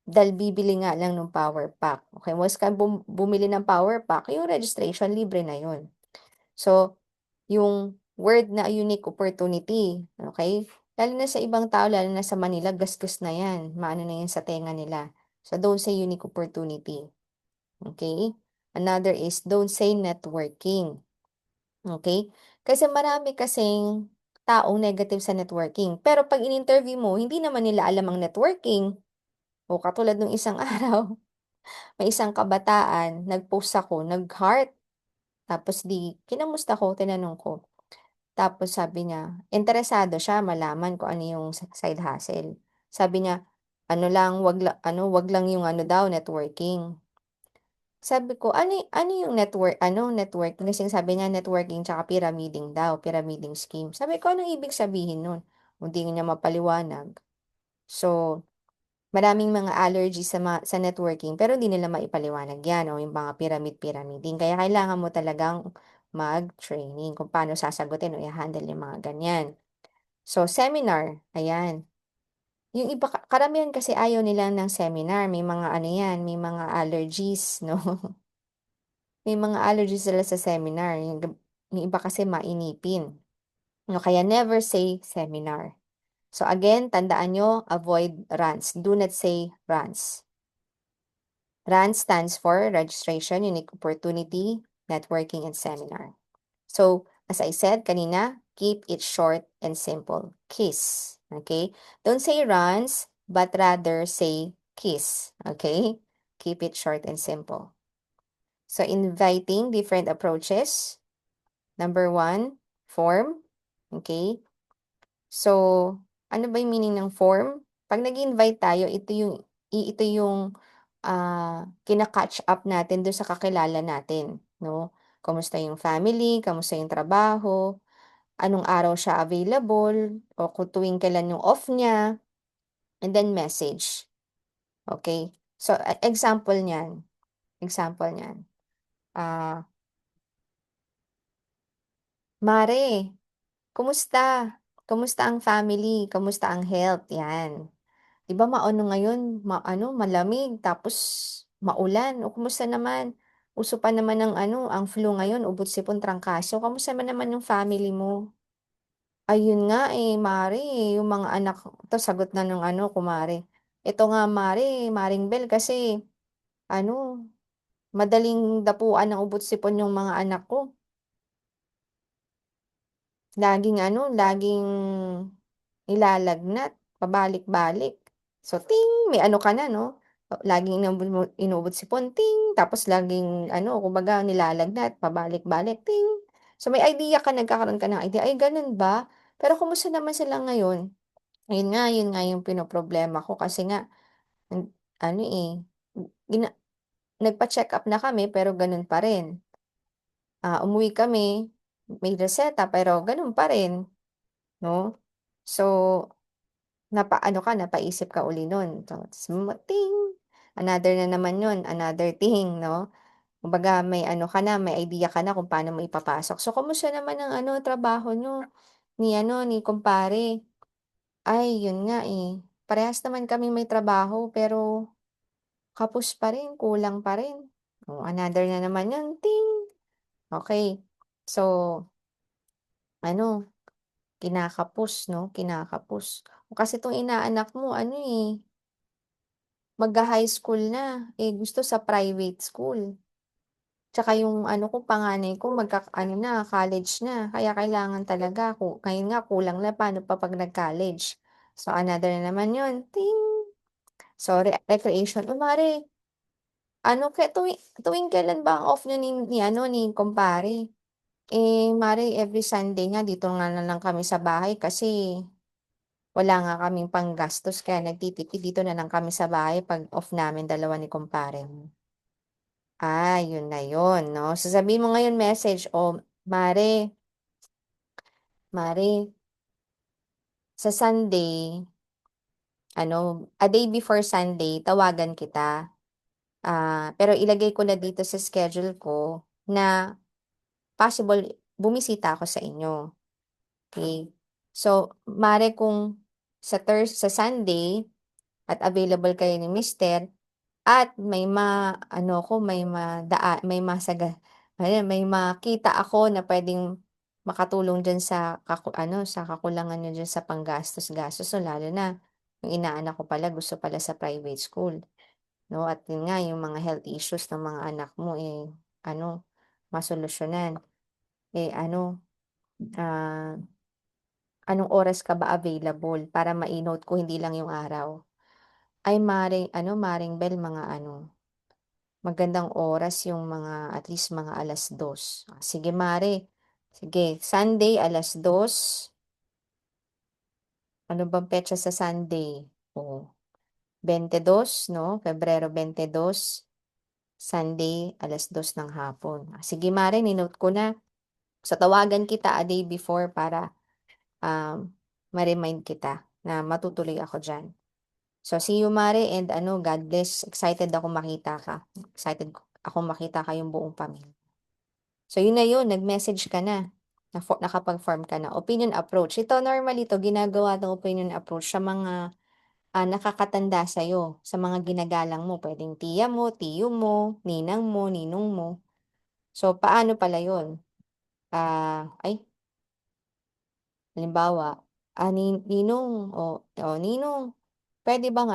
Dahil bibili nga lang ng power pack, okey. Once ka bumili ng power pack, yung registration libre na yun. So, yung word na unique opportunity, okey? Lalo na sa ibang tao, lalo na sa Manila, gastos na yan, maano na yan sa tenga nila. So, don't say unique opportunity, okey? Another is don't say networking, okey? Kasi marami kasing taong negative sa networking, pero 'pag in-interview mo, hindi naman nila alam ang networking. O katulad nung isang araw, may isang kabataan, nag-post ako, nag-heart, tapos kinamusta ko, tinanong ko. Tapos sabi niya, interesado siya malaman kung ano yung side hustle. Sabi niya, ano lang, wag lang yung ano daw, networking. Sabi ko, ano yung networking? Kasi sabi niya, networking tsaka pyramiding daw, pyramiding scheme. Sabi ko, anong ibig sabihin nun? Hindi niya mapaliwanag. So, maraming mga allergies sa networking pero hindi nila maipaliwanag 'yan o yung mga pyramid-pyramiding. Kaya kailangan mo talagang mag-training kung paano sasagutin o i-handle yung mga ganyan. So, seminar, ayan. Yung iba karamihan kasi ayaw nila ng seminar, may mga ano 'yan, may mga allergies 'no, may mga allergies sila sa seminar, yung iba kasi mainipin, 'no, kaya never say seminar. So again, tandaan niyo, avoid rants, do not say rants. RAN stands for Registration, Unique Opportunity, Networking, and Seminar. So, as I said kanina, keep it short and simple. KISS. Okay? Don't say runs, but rather say KISS. Okay? Keep it short and simple. So, inviting different approaches. Number one, form. Okay? So, ano ba yung meaning ng form? 'Pag nag-invite tayo, ito yung kina-catch up natin dun sa kakilala natin, 'no? Kamusta yung family, kamusta yung trabaho, anong araw siya available, o kung tuwing kailan yung off niya, and then message, okay. So, example niyan, ah, "Mare, kumusta? Kumusta ang family? Kamusta ang health?" 'Yan. 'Di ba ngayon, malamig tapos maulan, o kumusta naman? Uso pa naman ang flu ngayon, ubot-sipon, trangkaso, kamusta naman yung family mo? Ayun nga, mare, yung mga anak, sagot na nung kumare, "Eto nga mare, Maring Bell kasi ano, madaling dapuan ng ubot-sipon yung mga anak ko. Laging ano, laging nilalagnat, pabalik-balik. So, ting, may ano ka na 'no, laging inuubot-sipon, ting, tapos laging ano, kumbaga nilalagnat, pabalik-balik, ting. So, may idea ka, nagkakaroon ka ng idea, "Ay gano'n ba? Pero kumusta naman sila ngayon?" Yun nga yung pinoproblema ko kasi nga ano, eh, gina nagpa-check-up na kami pero gano'n pa rin. Umuwi kami, may reseta pero gano'n pa rin, 'no? So, napaisip ka uli nun, ta's ting, another na naman yun, another thing 'no? Kumbaga may ano ka na, may idea ka na kung paano mo ipapasok. So, kamusta naman ang ano, trabaho niyo ni kumpare? Ay, yun nga, eh, parehas naman kaming may trabaho pero kapos pa rin, kulang pa rin. Oh, another na naman yun, ting. Okey. So, ano, kinakapos 'no, kinakapos. Kasi 'tong inaanak mo ano, eh, magha-high school na, eh, gusto sa private school. Tsaka yung ano ko, panganay ko ano na, college na, kaya kailangan talaga ngayon nga kulang na, paano pa 'pag nag-college. So, another na naman yun, ting. So, recreation, mare ano tuwing kailan ba ang off niyo ni kumpare? Eh, mare every Sunday nga dito nga na lang kami sa bahay kasi wala nga kaming panggastos kaya nagtitipid dito na lang kami sa bahay 'pag off namin dalawa ni kumpare mo. Yun na yun 'no. Sasabihin mo ngayon message, "Oh, mare, sa Sunday, ano, a day before Sunday tawagan kita. Pero ilagay ko na dito sa schedule ko na possible bumisita ako sa inyo." Okay. So, mare kung sa Sunday at available kayo ni mister at may may makita ako na puwedeng makatulong diyan sa sa kakulangan niyo diyan sa panggastos-gastos. So, lalo na yung inaanak ko pala gusto pala sa private school, 'no, at yun nga yung mga health issues ng mga anak mo, eh, ano, masolusyunan. Eh, ah Anong oras ka ba available para mai-note ko hindi lang yung araw? Ay Maring Bell mga magandang oras yung mga at least mga 2:00. Sige mare, sige Sunday 2:00, ano bang petsa sa Sunday? Oh, 22 'no, Pebrero 22, Sunday 2:00 ng hapon. Sige mare ni-note ko na. So tawagan kita a day before para, um, ma-remind kita na matutuloy ako diyan. So, see you mare and God bless. Excited ako makita ka. Akong makita kayong buong pamilya. So, yun na yun, nag-message ka na. Nakapag-form ka na. Opinion approach. Ito, normally ito, ginagawa ng opinion approach sa mga nakakatanda sa'yo, sa mga ginagalang mo. Pwedeng tiya mo, tiyo mo, ninong mo. So, paano pala yun? Halimbawa, Ninong, Ninong, puwede bang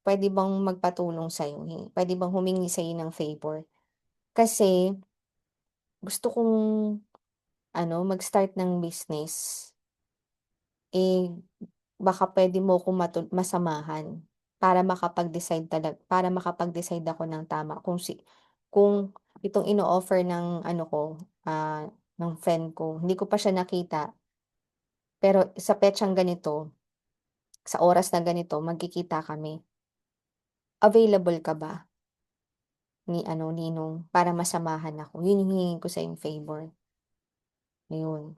puwede bang magpatulong sa'yo, puwede bang humingi sa'yo ng favor? Kasi gusto kong mag-start ng business, eh, baka puwede mo akong masamahan para makapag-decide ako ng tama kung itong ino-offer ng ng friend ko, hindi ko pa siya nakita, pero sa petsang ganito, sa oras na ganito magkikita kami. Available ka ba Ninong, para masamahan ako? Yun yung hihingin ko sa'yong favor, ayun.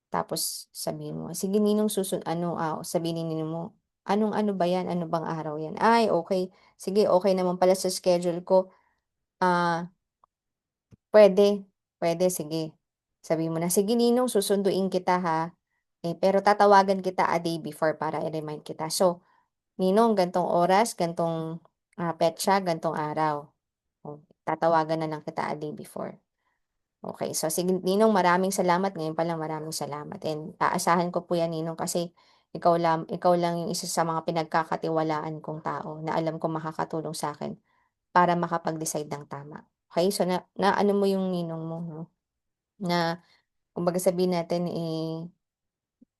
Tapos sabihin mo, "Sige Ninong sabihin ni Ninong mo, "Anong ano ba 'yan, ano bang araw 'yan?" "Ay okey, sige okey naman pala sa schedule ko, ah, puwede, puwede sige." Sabihin mo na, "Sige Ninong susunduin kita ha, pero tatawagan kita a day before para i-remind kita. So, Ninong gantong oras, gantong, petsa, gantong araw." Tatawagan na lang kita a day before. Okay, so sige Ninong, maraming salamat, ngayon pa lang maraming salamat and aasahan ko po 'yan Ninong kasi ikaw lang yung isa sa mga pinagkakatiwalaan kong tao na alam kong makakatulong sa'kin para makapag-decide ng tama. Okey, so naano mo yung ninong mo 'no, na kumbaga sabihin natin,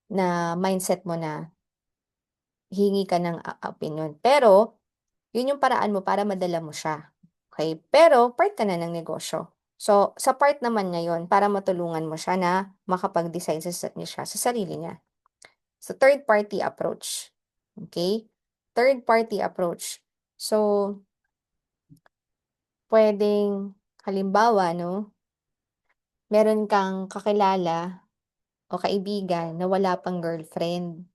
na mindset mo na hingi ka ng opinyon. Pero yun yung paraan mo para madala mo siya, okey? Pero part ka na ng negosyo. So, sa part naman niya yun para matulungan mo siya na makapag-decide siya sa sarili niya. So, third party approach, okey? Third party approach. So, puwedeng halimbawa 'no, meron kang kakilala o kaibigan na wala pang girlfriend,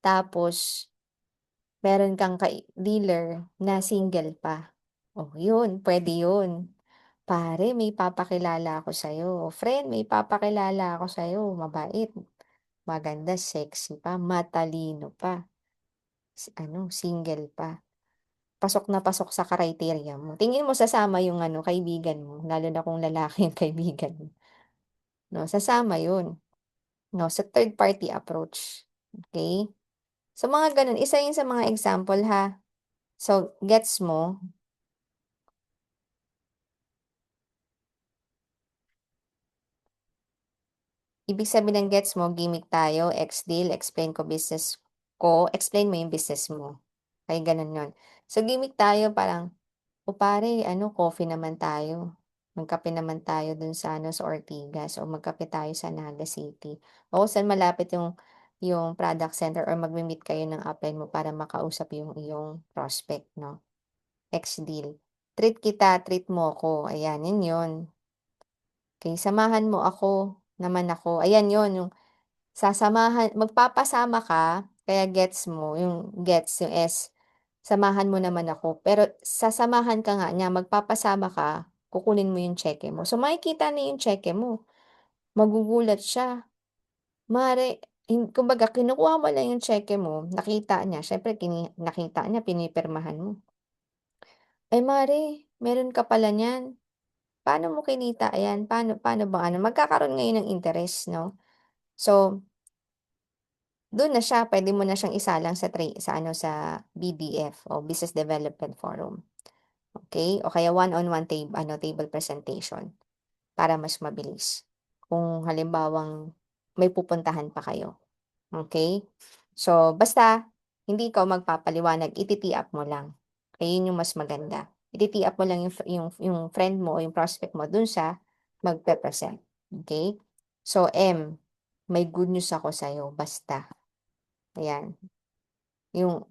tapos meron kang dealer na single pa. Oh, yun, puwede yun. "Pare, may ipapakilala ako sa'yo. Friend, may ipapakilala ako sa'yo, mabait, maganda, sexy pa, matalino pa, single pa." Pasok na pasok sa criteria mo. Tingin mo sasama yung kaibigan mo, lalo na kung lalaki yung kaibigan mo, 'no, sasama yun, 'no, sa third party approach, okey? So, mga gano'n, isa yun sa mga example ha. So, gets mo? Ibig sabihin ng gets mo, gimmick tayo, deal, explain ko business ko, explain mo yung business mo. Okey, gano'n yun. So, gimmick tayo parang, "O pare coffee naman tayo. Magkape naman tayo dun sa sa Ortigas o magkape tayo sa Naga City o kung saan malapit yung product center or magme-meet kayo ng upline mo para makausap yung iyong prospect 'no, deal. Treat kita, treat mo ko." Ayan, yun yun. Okey, samahan mo ako, naman ako. Ayan yun, yung magpapasama ka, kaya gets mo, yung gets, yung S, samahan mo naman ako. Pero sasamahan ka nga niya, magpapasama ka, kukunin mo yung cheque mo. So, makikita niya yung cheque mo, magugulat siya. Maaari kumbaga kinukuha mo lang yung cheque mo, nakita niya, siyempre nakita niya pinipirmahan mo. "Ay mare, meron ka pala niyan. Paano mo kinita yan? Paano paano ba magkakaroon ngayon ng interest 'no?" So, dun na siya, puwede mo na siyang isalang sa BDF o Business Development Forum, okey? O kaya one-on-one table presentation para mas mabilis. Kung halimbawang may pupuntahan pa kayo, okey? So, basta hindi ikaw magpapaliwanag, iti-tee up mo lang. Ayun yung mas maganda. Iti-tee up mo lang yung friend mo o yung prospect mo dun sa magpe-present, okey? So, may good news ako sa'yo, basta. Ayan, yung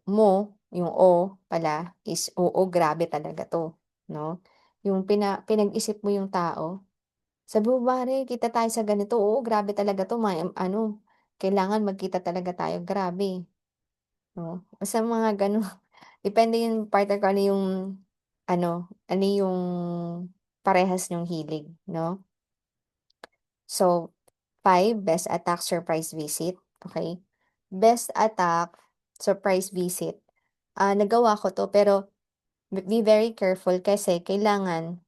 O pala is, oo, grabe talaga 'to, 'no? Yung pinag-isip mo yung tao, sabi mo, "Pare, kita tayo sa ganito, oo, grabe talaga 'to, kailangan magkita talaga tayo, grabe." 'No? Basta mga gano'n, depende yung partner kung ano yung parehas niyong hilig, 'no? So, 5 best attack, surprise visit, okey? Best attack, surprise visit. Nagawa ko 'to pero be very careful kasi kailangan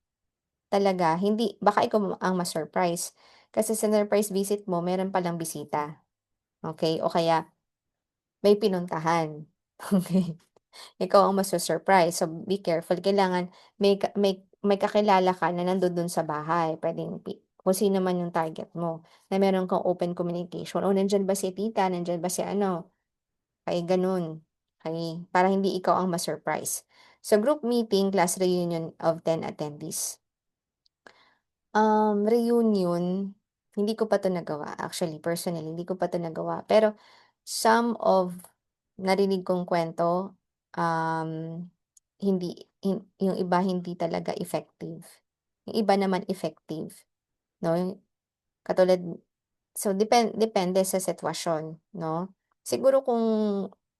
talaga hindi baka ikaw ang ma-surprise. Kasi sa surprise visit mo meron palang bisita, okey? O kaya may pinuntahan, okey? Ikaw ang masu-surprise, so be careful. Kailangan may kakilala ka na nandun dun sa bahay, puwedeng kung sino man yung target mo, na meron kang open communication, "Oh, nandiyan ba si tita, nandiyan ba si ano?" Kaya gano'n, okey, para hindi ikaw ang ma-surprise. So, group meeting, class reunion of 10 attendees. Reunion, hindi ko pa 'to nagawa, actually, personally, hindi ko pa 'to nagawa. Pero some of narinig kong kuwento, um, hindi yung iba hindi talaga effective, yung iba naman effective, 'no, katulad so depende sa sitwasyon, 'no? Siguro kung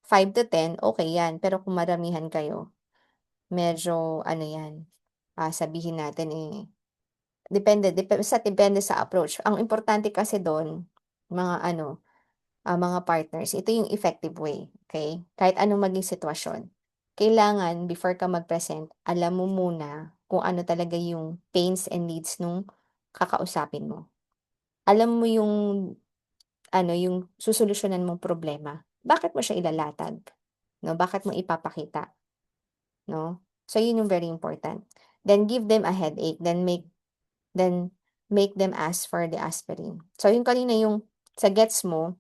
5 to 10 okey 'yan, pero kung maramihan kayo, medyo ano 'yan, sabihin natin, depende sa approach. Ang importante kasi dun, mga mga partners, ito yung effective way, okey? Kahit anong maging sitwasyon, kailangan before ka mag-present, alam mo muna kung ano talaga yung pains and needs nung kakausapin mo. Alam mo yung susolusyunan mong problema, bakit mo siya ilalatag, 'no? Bakit mo ipapakita, 'no? So, yun yung very important. Then give them a headache, then make them ask for the aspirin. So, yung kanina yung sa gets mo,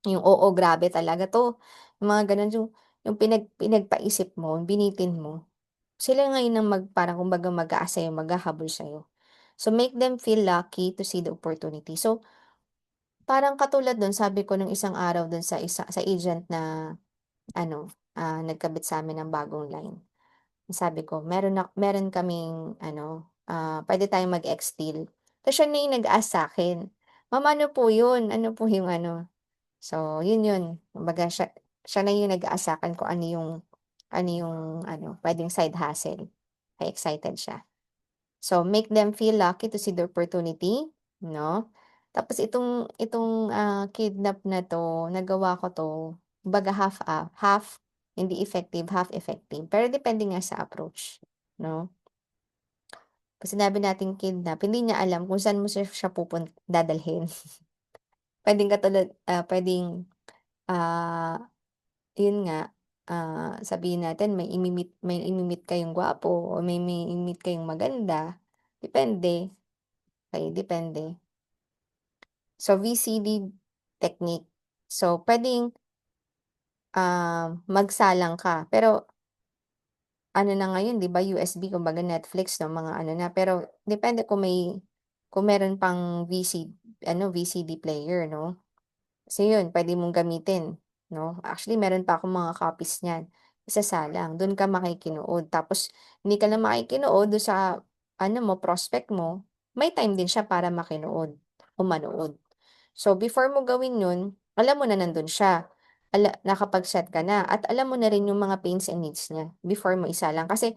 yung, "Oo, grabe talaga 'to." Yung mga gano'n, yung pinagpaisip mo, binitin mo, sila ngayon ang parang kumbaga mag-aasa sa'yo, maghahabol sa'yo. So, make them feel lucky to see the opportunity. So, parang katulad dun sabi ko nung isang araw dun sa agent na ano, nagkabit sa'min ng bagong line. Sabi ko, meron kaming ano, puwede tayong mag-ex-deal. Ta's siya na yung nag-ask sa'kin, "Ma'am, ano po yun? Ano po yung ano?" So, yun. Kumbaga siya na yung nag-a-ask sa'kin kung ano yung ano, puwedeng side hustle. Kaya excited siya. So, make them feel lucky to see the opportunity, 'no? Tapos itong kidnap na 'to, nagawa ko 'to, kumbaga half hindi effective, half effective. Pero depende nga sa approach, 'no? 'Pag sinabi nating kidnap, hindi niya alam kung saan mo siya dadalhin. Puwedeng katulad, ah, yun nga, sabihin natin may imi-meet kayong gwapo o may meet kayong maganda, depende. Okey, depende. So, VCD technique. So, puwedeng, magsalang ka, pero ano na ngayon 'di ba, USB kumbaga Netflix 'no, mga ano na. Pero depende kung meron pang VCD player 'no. Kasi yun puwede mong gamitin 'no. Actually meron pa akong mga copies niyan, isasalang, dun ka makikinood. Tapos hindi ka lang makikinood dun sa ano mo, prospect mo, may time din siya para makinood o manood. So, before mo gawin yun, alam mo na nandun siya, nakapag-set ka na at alam mo na rin yung mga pains and needs niya before mo isalang. Kasi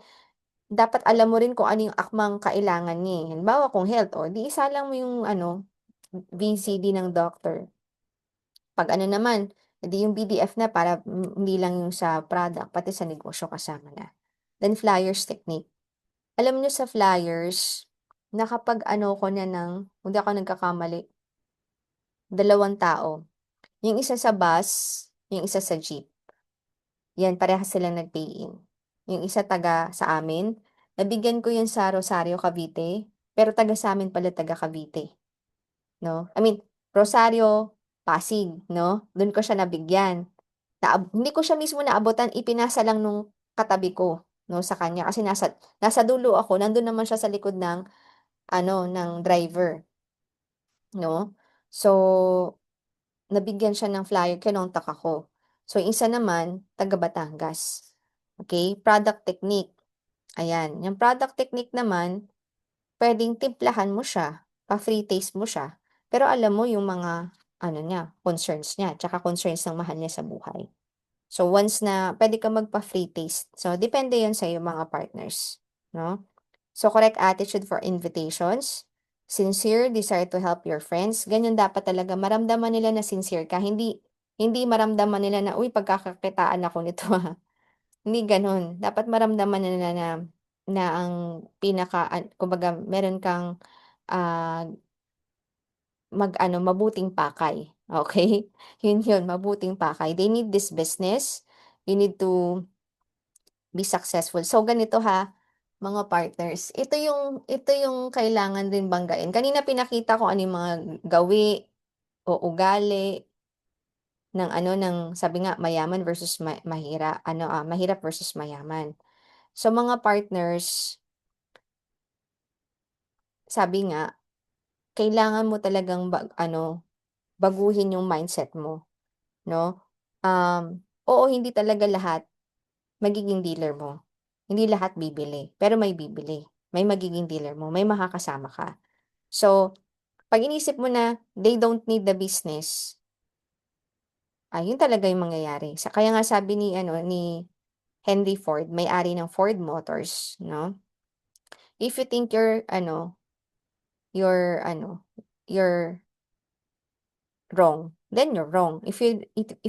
dapat alam mo rin kung ano yung akmang kailangan niya, eh. Halimbawa kung health, oh, 'di isalang mo yung ano, VCD ng doctor. 'Pag ano naman, eh, yung BDF na para hindi lang yung sa product, pati sa negosyo kasama na. Then flyers technique. Alam niyo sa flyers, nakapag-ano ko na ng kung di ako nagkakamali, 2 tao. Yung isa sa bus, yung isa sa jeep. Yan, parehas silang nag-pay in. Yung isa taga sa amin, nabigyan ko yun sa Rosario, Cavite, pero taga sa'min pala taga Cavite, 'no. I mean, Rosario, Pasig, 'no, dun ko siya nabigyan. Hindi ko siya mismo naabutan, ipinasa lang nung katabi ko, 'no, sa kanya kasi nasa dulo ako, nandun naman siya sa likod ng ano, ng driver, 'no. So, nabigyan siya ng flyer, kinontak ako. So, yung isa naman taga Batangas, okey. Product technique, ayan, yung product technique naman, puwedeng timplahan mo siya, pa-free taste mo siya, pero alam mo yung mga ano niya, concerns niya, tsaka concerns ng mahal niya sa buhay. So, once na puwede kang magpa-free taste. So, depende 'yun sa'yo mga partners, 'no? So, correct attitude for invitations, sincere desire to help your friends, ganiyan dapat talaga maramdaman nila na sincere ka, hindi hindi maramdaman nila na, "Uy, pagkakakitaan ako nito, hindi gano'n. Dapat maramdaman nila na ang kumbaga meron kang, ah, mag-ano, mabuting pakay, okay. 'Yun, mabuting pakay. They need this business, you need to be successful. So ganito ha, mga partners, ito yung kailangan din banggain. Kanina pinakita ko ano yung mga gawi o ugali ng ano, ng sabi nga mayaman versus mahirap versus mayaman. So mga partners, sabi nga, kailangan mo talagang baguhin yung mindset mo, 'no? Oo, hindi talaga lahat magiging dealer mo. Hindi lahat bibili, pero may bibili. May magiging dealer mo, may makakasama ka. So, 'pag inisip mo na they don't need the business, yun talaga yung mangyayari. Kaya nga sabi ni Henry Ford, may-ari ng Ford Motors, 'no, "If you think you're wrong, then you're wrong. If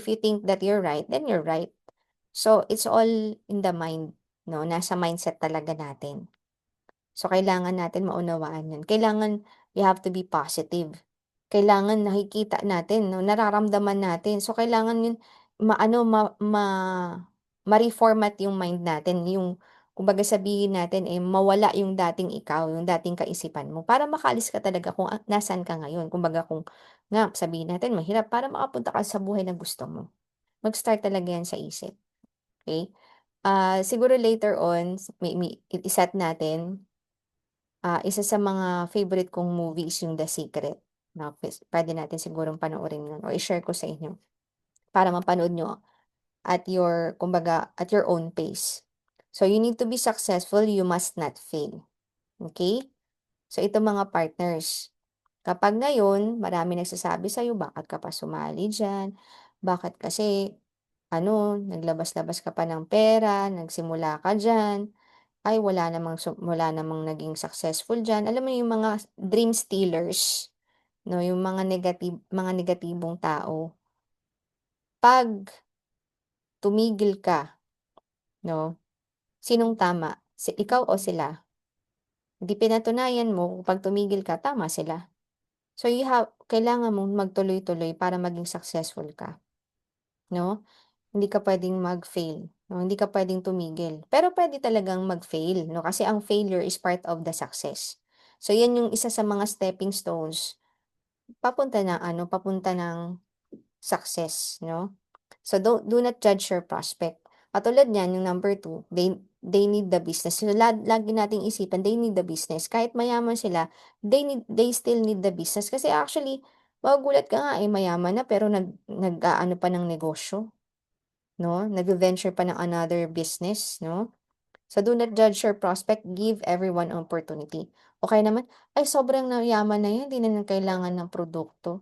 you think that you're right, then you're right." So, it's all in the mind, 'no, nasa mindset talaga natin. So, kailangan natin maunawaan 'yun. Kailangan we have to be positive. Kailangan nakikita natin 'no, nararamdaman natin. So, kailangan 'yun ma-ano, ma ma ma-reformat yung mind natin, yung kumbaga sabihin natin, eh, mawala yung dating ikaw, yung dating kaisipan mo para makaalis ka talaga kung, nasaan ka ngayon. Kumbaga kung nga sabihin natin mahirap para makapunta ka sa buhay na gusto mo. Mag-start talaga yan sa isip, okey? Siguro later on may i-set natin, isa sa mga favorite kong movie is yung The Secret, na puwede natin sigurong panoorin yun o i-share ko sa inyo para mapanood niyo at your kumbaga at your own pace. So, you need to be successful, you must not fail, okay? So, ito mga partners, kapag ngayon marami nagsasabi sa'yo, "Bakit ka pa sumali diyan? Bakit kasi ano, naglabas-labas ka pa ng pera, nagsimula ka diyan, ay wala namang naging successful diyan." Alam mo yung mga dream stealers, 'no, yung mga negatibong tao. 'Pag tumigil ka, 'no, sinong tama, ikaw o sila? Di pinatunayan mo kung 'pag tumigil ka tama sila. So kailangan mong magtuloy-tuloy para maging successful ka, 'no? Hindi ka puwedeng mag-fail, 'no, hindi ka puwedeng tumigil. Pero puwede talagang mag-fail, 'no, kasi ang failure is part of the success. So 'yan yung isa sa mga stepping stones papunta ng success, 'no? So, do not judge your prospect. Katulad niyan, yung number 2, they need the business. So, lagi nating isipan, they need the business. Kahit mayaman sila, they still need the business. Kasi actually, magugulat ka nga, eh, mayaman na pero nag-aano pa ng negosyo, 'no? Nagve-venture pa ng another business, 'no? So, do not judge your prospect, give everyone opportunity. O kaya naman, "Ay, sobrang yaman na 'yan, 'di na kailangan ng produkto."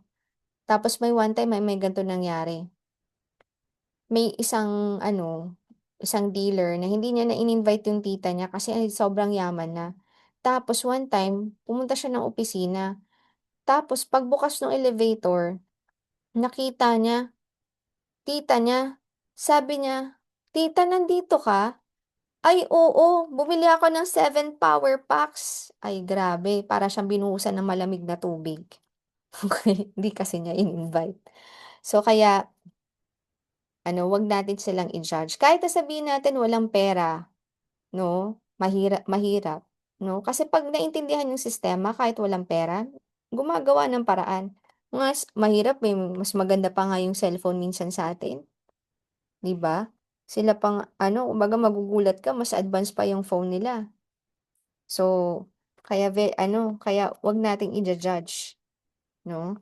Tapos may one time may ganito nangyari. May isang dealer na hindi niya na in-invite yung tita niya kasi ay sobrang yaman na. Tapos one time, pumunta siya ng opisina, tapos pagbukas ng elevator, nakita niya, tita niya. Sabi niya, "Tita, nandito ka?" "Ay, oo, bumili ako ng 7 power packs." Ay grabe, para siyang binuhusan ng malamig na tubig. Okey, hindi kasi niya in-invite. So kaya 'wag natin silang i-judge. Kahit na sabihin natin walang pera, 'no, mahirap, 'no, kasi 'pag naintindihan yung sistema kahit walang pera, gumagawa ng paraan. Mahirap, mas maganda pa nga yung cellphone minsan sa atin, 'di ba? Sila pang kumbaga magugulat ka mas advance pa yung phone nila. So, kaya 'wag nating ija-judge, 'no?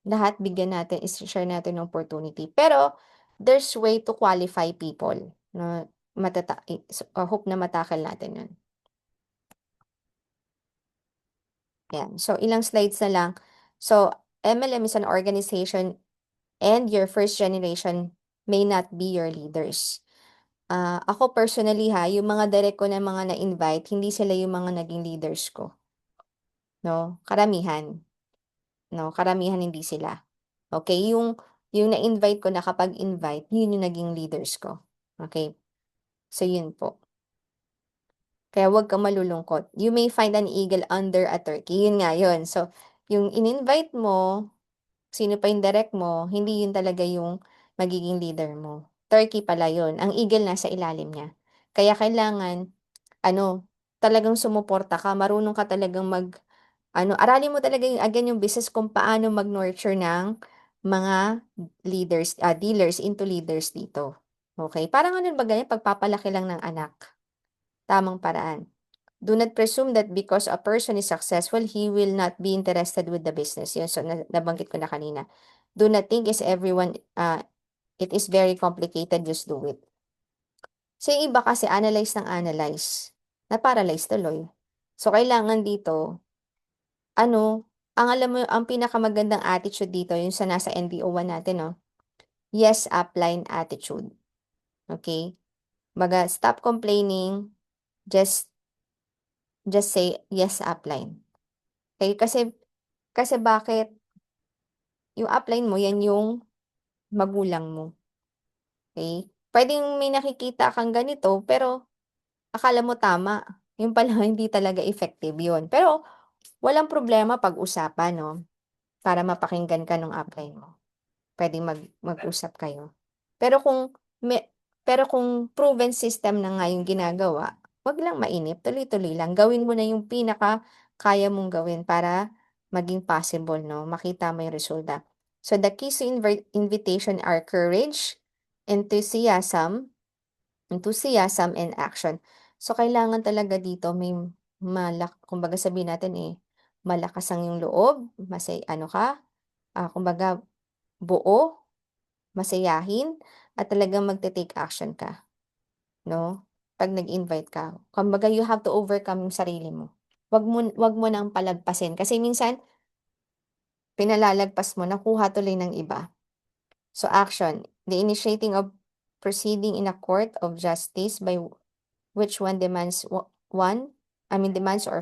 Lahat bigyan natin, share natin ng opportunity. Pero there's way to qualify people na hope na matakal natin 'yun. 'Yan. So, ilang slides na lang. So, MLM is an organization and your first generation may not be your leaders. Ako personally yung mga direct ko na mga na-invite, hindi sila yung mga naging leaders ko, 'no, karamihan, 'no, karamihan hindi sila. Okay, yung na-invite ko nakapag-invite, yun yung naging leaders ko, okay. So yun po, kaya wag kang malulungkot. You may find an eagle under a turkey, yun nga yun. So, yung in-invite mo, sino pa yung direct mo, hindi yun talaga yung magiging leader mo. Turkey pala yun, ang eagle nasa ilalim niya. Kaya kailangan talagang sumuporta ka, marunong ka talagang aralin mo talaga yung business kung paano mag-nurture ng mga dealers into leaders dito. Okay, parang ano ba ganyan, pagpapalaki lang ng anak, tamang paraan. Do not presume that because a person is successful, he will not be interested with the business. Yun, so nabanggit ko na kanina. Do not think is everyone, it is very complicated, just do it. So, yung iba kasi analyze ng analyze, na-paralyze tuloy. So, kailangan dito ang alam mo ang pinakamagandang attitude dito yung sa nasa NDO1 natin 'no, yes upline attitude, okey? Kumbaga stop complaining, just just say yes upline. Okey, kasi kasi bakit? Yung upline mo yan yung magulang mo, okey? Puwedeng may nakikita kang ganito pero akala mo tama, yun pala hindi talaga effective yun. Pero walang problema pag-usapan 'no, para mapakinggan ka nung upline mo. Puwedeng mag-usap kayo. Pero kung me pero kung proven system na nga yung ginagawa, 'wag lang mainip, tuloy-tuloy lang. Gawin mo na yung pinaka-kaya mong gawin para maging possible 'no, makita mo yung resulta. So, the keys to invitation are courage, enthusiasm and action. So, kailangan talaga dito may kumbaga sabihin natin, malakas ang iyong loob, ano ka, kumbaga buo, masayahin, at talagang magte-take action ka, 'no, 'pag nag-invite ka. Kumbaga you have to overcome yung sarili mo. Wag mo ng palagpasin kasi minsan pinalalagpas mo, nakuha tuloy ng iba. So, action, the initiating of proceeding in a court of justice by which one demands or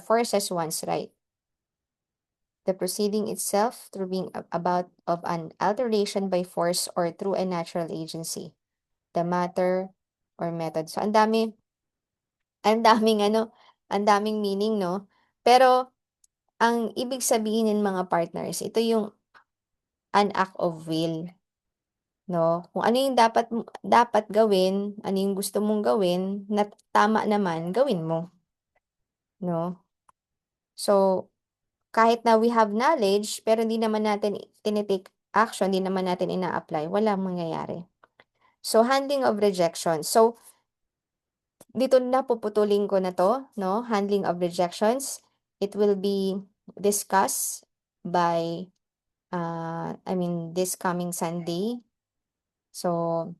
forces one's right. The proceeding itself through being about of an alteration by force or through a natural agency. The matter or method. So, ang daming meaning, 'no? Pero, ang ibig sabihin ng mga partners, ito yung an act of will, 'no? Kung ano yung dapat gawin, ano yung gusto mong gawin na tama naman, gawin mo, 'no? So, kahit na we have knowledge, pero hindi naman natin action, hindi naman natin ina-apply, walang mangyayari. So, handling of rejection. So, dito na puputulin ko na 'to, 'no, handling of rejections. It will be discussed by, this coming Sunday. So,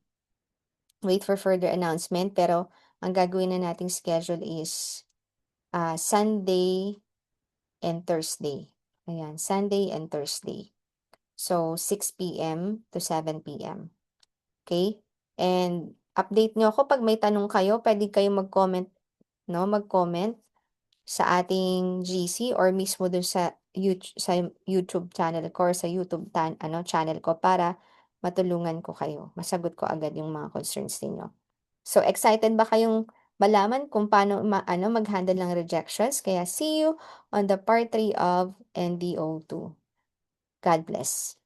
wait for further announcement, pero ang gagawin na nating schedule is, Sunday and Thursday. Ayan, Sunday and Thursday. So, 6 p.m. to 7 p.m. Okay. And update niyo ako 'pag may tanong kayo, puwede kayong mag-comment, 'no, mag-comment sa ating GC or mismo dun sa YouTube channel ko or sa YouTube channel ko para matulungan ko kayo, masagot ko agad yung mga concerns ninyo. So, excited ba kayong malaman kung paano mag-handle ng rejections? Kaya see you on the part 3 of NDO2. God bless.